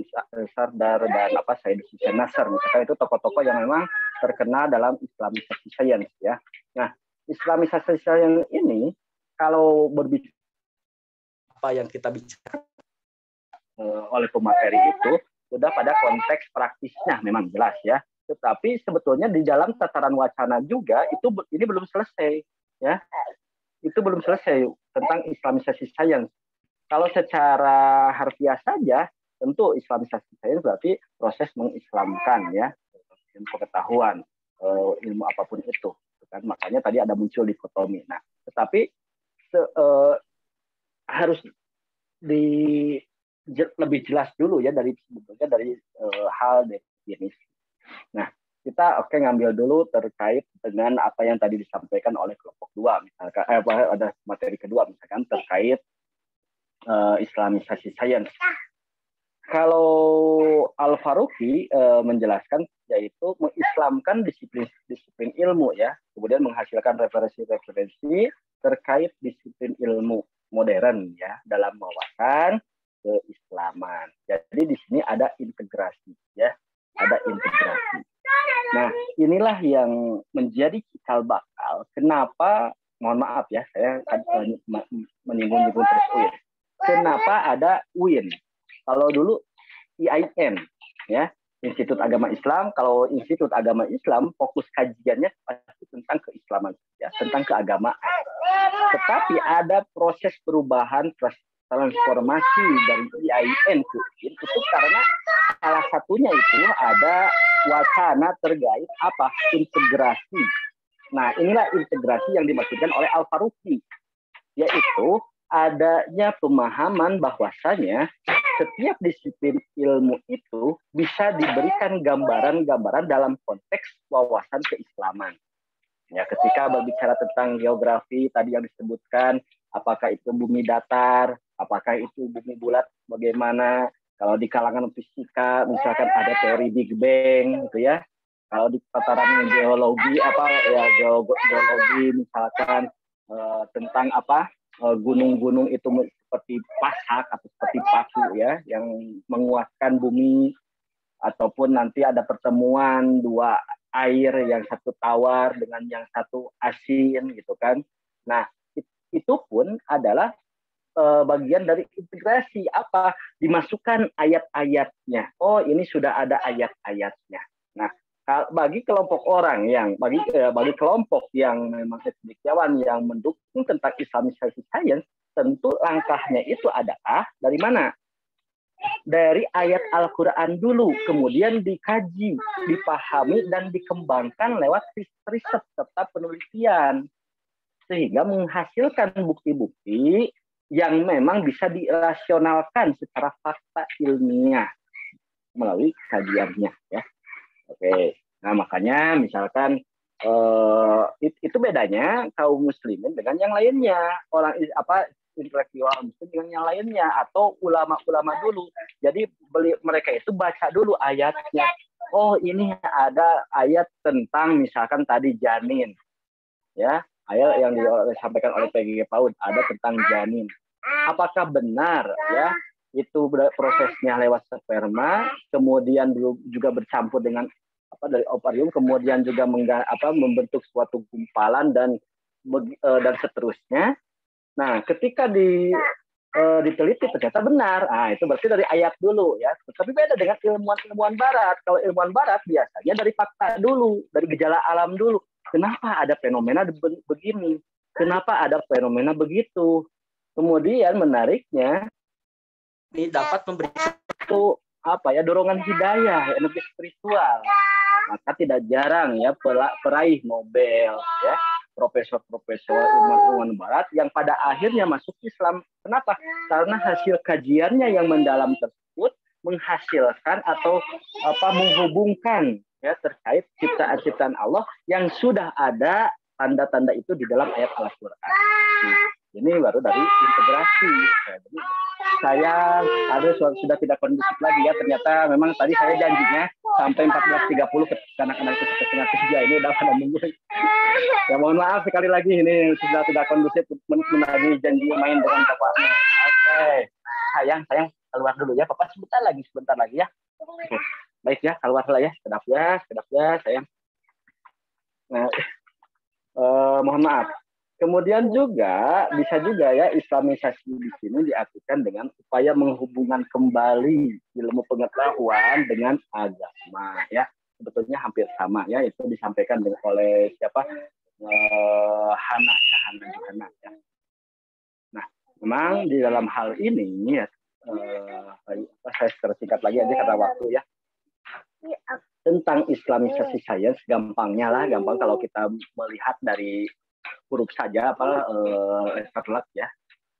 E: Sardar dan Said Hussein Nasr. Misalkan itu tokoh-tokoh yang memang terkenal dalam Islamisasi sains, ya. Nah, Islamisasi sains ini kalau berbicara apa yang kita bicara oleh pemateri itu sudah pada konteks praktisnya memang jelas, ya. Tetapi sebetulnya di dalam tataran wacana juga ini belum selesai, ya. Itu belum selesai tentang Islamisasi sains. Kalau secara harfiah saja, tentu Islamisasi sains berarti proses mengislamkan, ya, ilmu pengetahuan, ilmu apapun itu. Kan? Makanya tadi ada muncul dikotomi. Nah, tetapi harus lebih jelas dulu, ya, dari hal definisi. Nah, kita ngambil dulu terkait dengan apa yang tadi disampaikan oleh kelompok 2, misalkan ada materi kedua, misalkan terkait Islamisasi sains. Kalau Al-Faruqi menjelaskan yaitu mengislamkan disiplin ilmu ya, kemudian menghasilkan referensi-referensi terkait disiplin ilmu modern ya dalam wawasan keislaman. Jadi di sini ada integrasi ya, ada integrasi. Nah, inilah yang menjadi cikal bakal kenapa, mohon maaf ya, saya menyinggung-nyinggung terus UIN. Kenapa ada UIN? Kalau dulu IAIN ya, Institut Agama Islam. Kalau Institut Agama Islam fokus kajiannya pasti tentang keislaman ya, tentang keagamaan. Tetapi ada proses perubahan, transformasi dari IAIN ke UIN itu karena salah satunya itu ada wacana terkait apa? Integrasi. Nah, inilah integrasi yang dimaksudkan oleh Al-Faruqi, yaitu adanya pemahaman bahwasanya setiap disiplin ilmu itu bisa diberikan gambaran-gambaran dalam konteks wawasan keislaman. Ya, ketika berbicara tentang geografi tadi yang disebutkan, apakah itu bumi datar, apakah itu bumi bulat, bagaimana? Kalau di kalangan fisika, misalkan ada teori Big Bang, gitu ya. Kalau di tataran geologi, geologi misalkan tentang apa? Gunung-gunung itu seperti pasak atau seperti paku ya, yang menguatkan bumi, ataupun nanti ada pertemuan dua air, yang satu tawar dengan yang satu asin gitu kan. Nah, itu pun adalah bagian dari integrasi, apa? Dimasukkan ayat-ayatnya. Oh, ini sudah ada ayat-ayatnya. Nah, bagi kelompok orang yang bagi kelompok yang memang cendekiawan yang mendukung tentang Islamisasi sains, tentu langkahnya itu adalah dari mana? Dari ayat Al-Quran dulu, kemudian dikaji, dipahami, dan dikembangkan lewat riset serta penelitian, sehingga menghasilkan bukti-bukti yang memang bisa dirasionalkan secara fakta ilmiah melalui kajiannya ya. Oke, nah makanya misalkan itu bedanya kaum muslimin dengan yang lainnya, orang intelektual muslim dengan yang lainnya, atau ulama-ulama dulu. Jadi mereka itu baca dulu ayatnya. Oh, ini ada ayat tentang misalkan tadi janin, ya, ayat yang disampaikan oleh PGG PAUD ada tentang janin. Apakah benar ya? Itu prosesnya lewat sperma, kemudian juga bercampur dengan dari ovarium, kemudian juga membentuk suatu gumpalan dan seterusnya. Nah, ketika diteliti ternyata benar. Nah, itu berarti dari ayat dulu ya. Tapi beda dengan ilmuwan barat. Kalau ilmuwan barat biasanya dari fakta dulu, dari gejala alam dulu. Kenapa ada fenomena begini? Kenapa ada fenomena begitu? Kemudian menariknya dapat memberi satu dorongan hidayah, energi spiritual. Maka tidak jarang ya peraih Nobel ya, profesor-profesor ilmuwan barat yang pada akhirnya masuk Islam. Kenapa? Karena hasil kajiannya yang mendalam tersebut menghasilkan atau menghubungkan ya terkait ciptaan-ciptaan Allah yang sudah ada tanda-tanda itu di dalam ayat Al-Quran. Nah, ini baru dari integrasi. Jadi saya sudah tidak kondusif lagi ya. Ternyata memang tadi saya janjinya sampai 14.30 karena itu setengah 3 ini udah pada nunggu. Ya mohon maaf sekali lagi, ini sudah tidak kondusif menagih janji main dengan bapaknya. Oke, sayang keluar dulu ya, Bapak sebentar lagi ya. Oke. Baik ya, keluar lah ya, sedap ya sayang. Nah, mohon maaf. Kemudian juga bisa juga ya islamisasi di sini diartikan dengan upaya menghubungkan kembali ilmu pengetahuan dengan agama ya. Sebetulnya hampir sama ya, itu disampaikan oleh siapa? Hana ya. Nah, memang di dalam hal ini ya saya tersingkat lagi aja karena waktu ya. Tentang islamisasi sains gampang kalau kita melihat dari huruf saja terlak ya,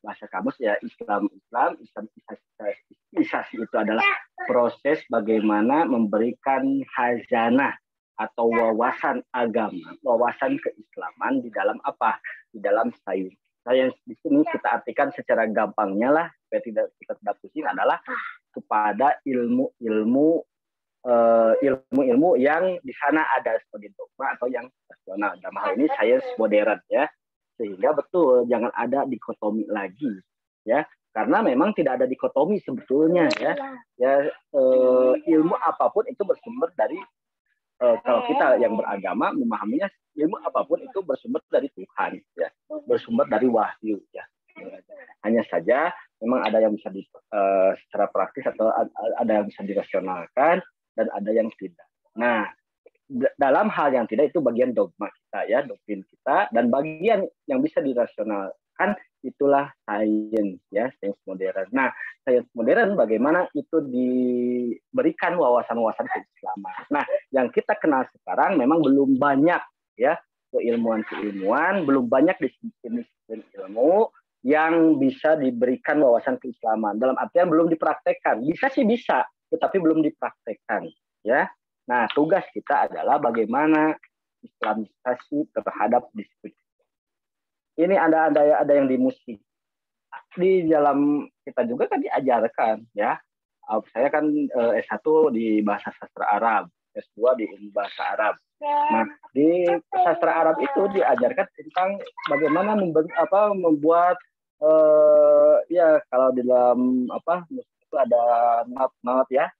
E: bahasa kamus ya, islamisasi itu adalah proses bagaimana memberikan khazanah atau wawasan agama, wawasan keislaman di dalam apa? Di dalam sains. Sains di sini kita artikan secara gampangnya lah, supaya kita tidak pusing, adalah kepada ilmu ilmu-ilmu yang di sana ada sebagai dogma atau yang rasional. Dalam hal ini sains modern ya. Sehingga betul jangan ada dikotomi lagi ya. Karena memang tidak ada dikotomi sebetulnya ya. Ilmu apapun itu bersumber dari kalau kita yang beragama memahaminya, ilmu apapun itu bersumber dari Tuhan ya. Bersumber dari wahyu ya. Hanya saja memang ada yang bisa secara praktis atau ada yang bisa dirasionalkan dan ada yang tidak. Nah, dalam hal yang tidak itu bagian dogma kita ya, doktrin kita, dan bagian yang bisa dirasionalkan itulah sains ya, sains modern. Nah, sains modern bagaimana itu diberikan wawasan-wawasan keislaman. Nah, yang kita kenal sekarang memang belum banyak ya, keilmuan-keilmuan, belum banyak disiplin ilmu yang bisa diberikan wawasan keislaman. Dalam artian belum dipraktekkan. Bisa sih bisa, tetapi belum dipraktekkan ya. Nah, tugas kita adalah bagaimana islamisasi terhadap disiplin. Ini ada yang di musik. Di dalam kita juga kan diajarkan ya. Saya kan S1 di bahasa sastra Arab, S2 di ilmu bahasa Arab. Nah, di sastra Arab itu diajarkan tentang bagaimana membuat ya kalau di dalam musik itu ada not ya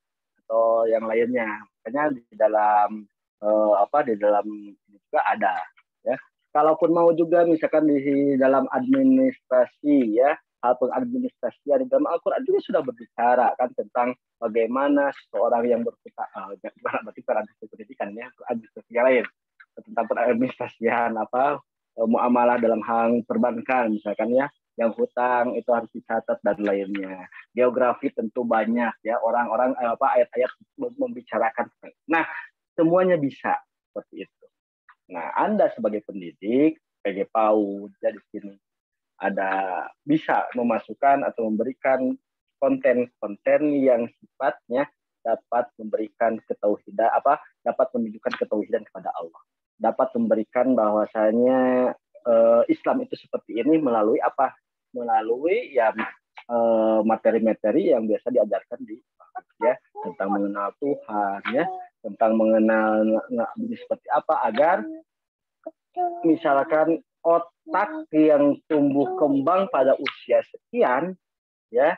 E: atau yang lainnya. Makanya di dalam di dalam ini juga ada ya. Kalaupun mau juga misalkan di dalam administrasi ya, hal pengadministrasian di dalam Al-Qur'an juga sudah berbicara kan tentang bagaimana seseorang yang berarti pendidikan ya, administrasi lain tentang pengadministrasian muamalah dalam hal perbankan misalkan ya, yang hutang itu harus dicatat dan lainnya. Geografi tentu banyak ya, orang-orang ayat-ayat membicarakan. Nah, semuanya bisa seperti itu. Nah, Anda sebagai pendidik, sebagai PAUD, jadi sini ada bisa memasukkan atau memberikan konten-konten yang sifatnya dapat memberikan ketauhidan dapat menunjukkan ketauhidan kepada Allah. Dapat memberikan bahwasanya Islam itu seperti ini melalui apa? Melalui ya materi-materi yang biasa diajarkan di ya, tentang mengenal Tuhan ya, tentang mengenal seperti apa agar misalkan otak yang tumbuh kembang pada usia sekian ya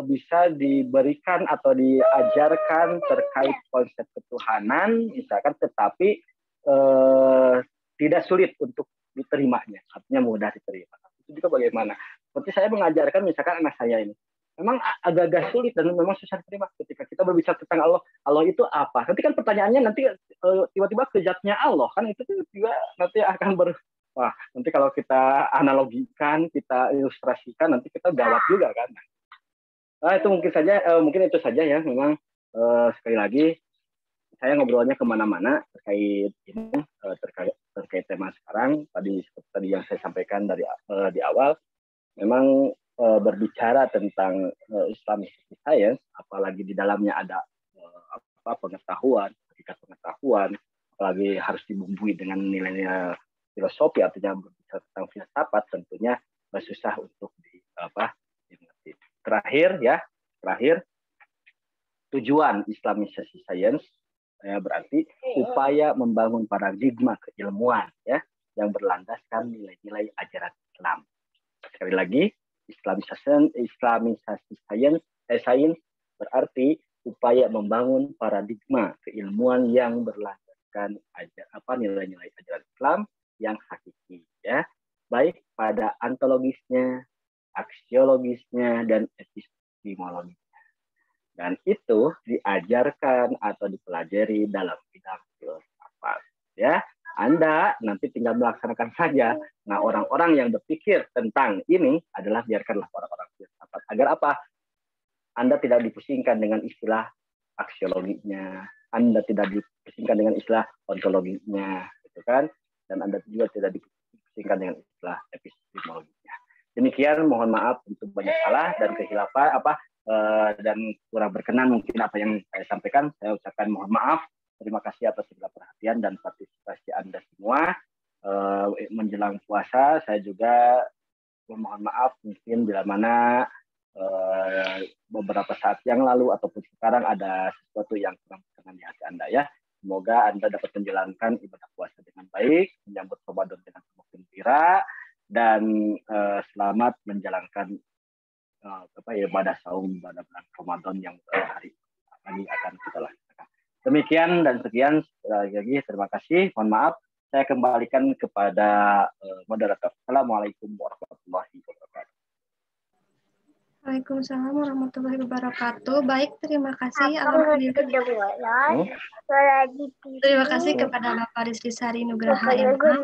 E: bisa diberikan atau diajarkan terkait konsep ketuhanan misalkan, tetapi tidak sulit untuk diterimanya, artinya mudah diterima. Itu juga bagaimana? Seperti saya mengajarkan misalkan anak saya ini, memang agak-agak sulit dan memang susah diterima ketika kita berbicara tentang Allah. Allah itu apa? Nanti kan pertanyaannya nanti tiba-tiba ke zatnya Allah kan, itu juga nanti akan wah, nanti kalau kita analogikan, kita ilustrasikan, nanti kita gawat juga kan. Nah, itu mungkin itu saja ya. Memang sekali lagi saya ngobrolnya kemana-mana terkait ini, terkait tema sekarang. Tadi yang saya sampaikan di awal, memang berbicara tentang Islamic Science, apalagi di dalamnya ada pengetahuan, hakikat pengetahuan, apalagi harus dibumbui dengan nilai-nilai filosofi, artinya berbicara tentang filsafat, tentunya susah untuk dimengerti. Terakhir, tujuan Islamisasi Sains berarti upaya membangun paradigma keilmuan ya yang berlandaskan nilai-nilai ajaran Islam. Sekali lagi, Islamisasi sains berarti upaya membangun paradigma keilmuan yang berlandaskan nilai-nilai ajaran Islam yang hakiki ya, baik pada ontologisnya, aksiologisnya, dan epistemologisnya. Dan itu diajarkan atau dipelajari dalam bidang filsafat. Ya, Anda nanti tinggal melaksanakan saja. Nah, orang-orang yang berpikir tentang ini adalah biarkanlah orang-orang filsafat. Agar apa? Anda tidak dipusingkan dengan istilah aksiologinya, Anda tidak dipusingkan dengan istilah ontologinya, gitu kan? Dan Anda juga tidak dipusingkan dengan istilah epistemologinya. Demikian, mohon maaf untuk banyak salah dan kehilafan dan kurang berkenan mungkin apa yang saya sampaikan. Saya ucapkan mohon maaf. Terima kasih atas segala perhatian dan partisipasi Anda semua. Menjelang puasa, saya juga mohon maaf mungkin bila mana beberapa saat yang lalu ataupun sekarang ada sesuatu yang kurang berkenan di hati Anda ya. Semoga Anda dapat menjalankan ibadah puasa dengan baik, menyambut Ramadan dengan penuh gembira, dan selamat menjalankan ibadah saum pada bulan Ramadan yang hari ini akan kita laksanakan. Demikian dan sekian, lagi terima kasih. Mohon maaf, saya kembalikan kepada moderator. Assalamualaikum warahmatullahi wabarakatuh.
A: Waalaikumsalam warahmatullahi wabarakatuh. Baik, terima kasih. Alhamdulillah. Terima kasih kepada Bapak Rizky Sari Nugraha MA yang telah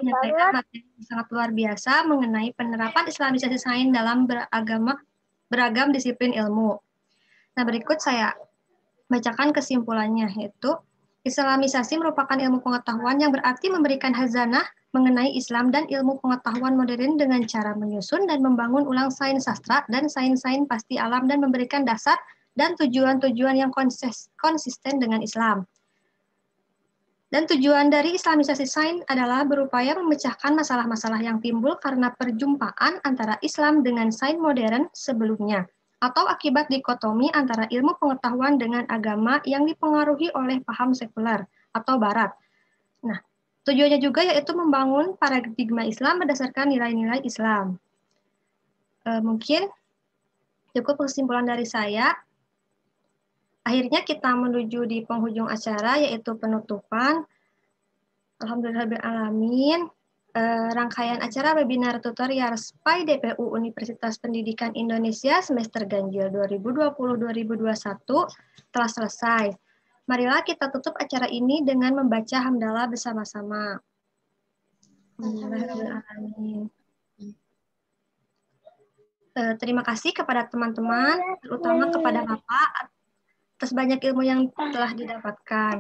A: menyampaikan materi yang sangat luar biasa mengenai penerapan Islamisasi sains dalam beragam disiplin ilmu. Nah, berikut saya bacakan kesimpulannya, yaitu Islamisasi merupakan ilmu pengetahuan yang berarti memberikan khazanah mengenai Islam dan ilmu pengetahuan modern dengan cara menyusun dan membangun ulang sains sastra dan sains-sains pasti alam dan memberikan dasar dan tujuan-tujuan yang konsisten dengan Islam. Dan tujuan dari Islamisasi sains adalah berupaya memecahkan masalah-masalah yang timbul karena perjumpaan antara Islam dengan sains modern sebelumnya, atau akibat dikotomi antara ilmu pengetahuan dengan agama yang dipengaruhi oleh paham sekuler atau Barat. Nah, tujuannya juga yaitu membangun paradigma Islam berdasarkan nilai-nilai Islam. Mungkin cukup kesimpulan dari saya. Akhirnya kita menuju di penghujung acara, yaitu penutupan. Alhamdulillahirrahmanirrahim. Rangkaian acara webinar tutorial SPAI DPU Universitas Pendidikan Indonesia semester ganjil 2020-2021 telah selesai. Marilah kita tutup acara ini dengan membaca hamdalah bersama-sama. Alhamdulillahirrahmanirrahim. Terima kasih kepada teman-teman, terutama kepada Bapak, atas banyak ilmu yang telah didapatkan.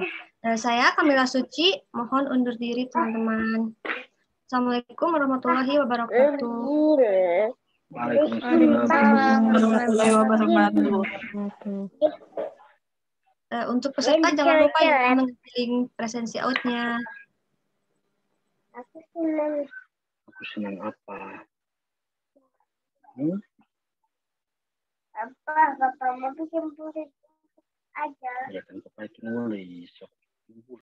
A: Saya, Kamila Suci, mohon undur diri teman-teman. Assalamualaikum warahmatullahi wabarakatuh.
E: Waalaikumsalam warahmatullahi wabarakatuh.
A: Untuk peserta jangan lupa ya mengisi presensi out-nya.
C: Aku senang.
E: Aku senang apa?
C: Apa? Bapak mau bikin burit aja.
E: Ya kan Bapak itu nulis.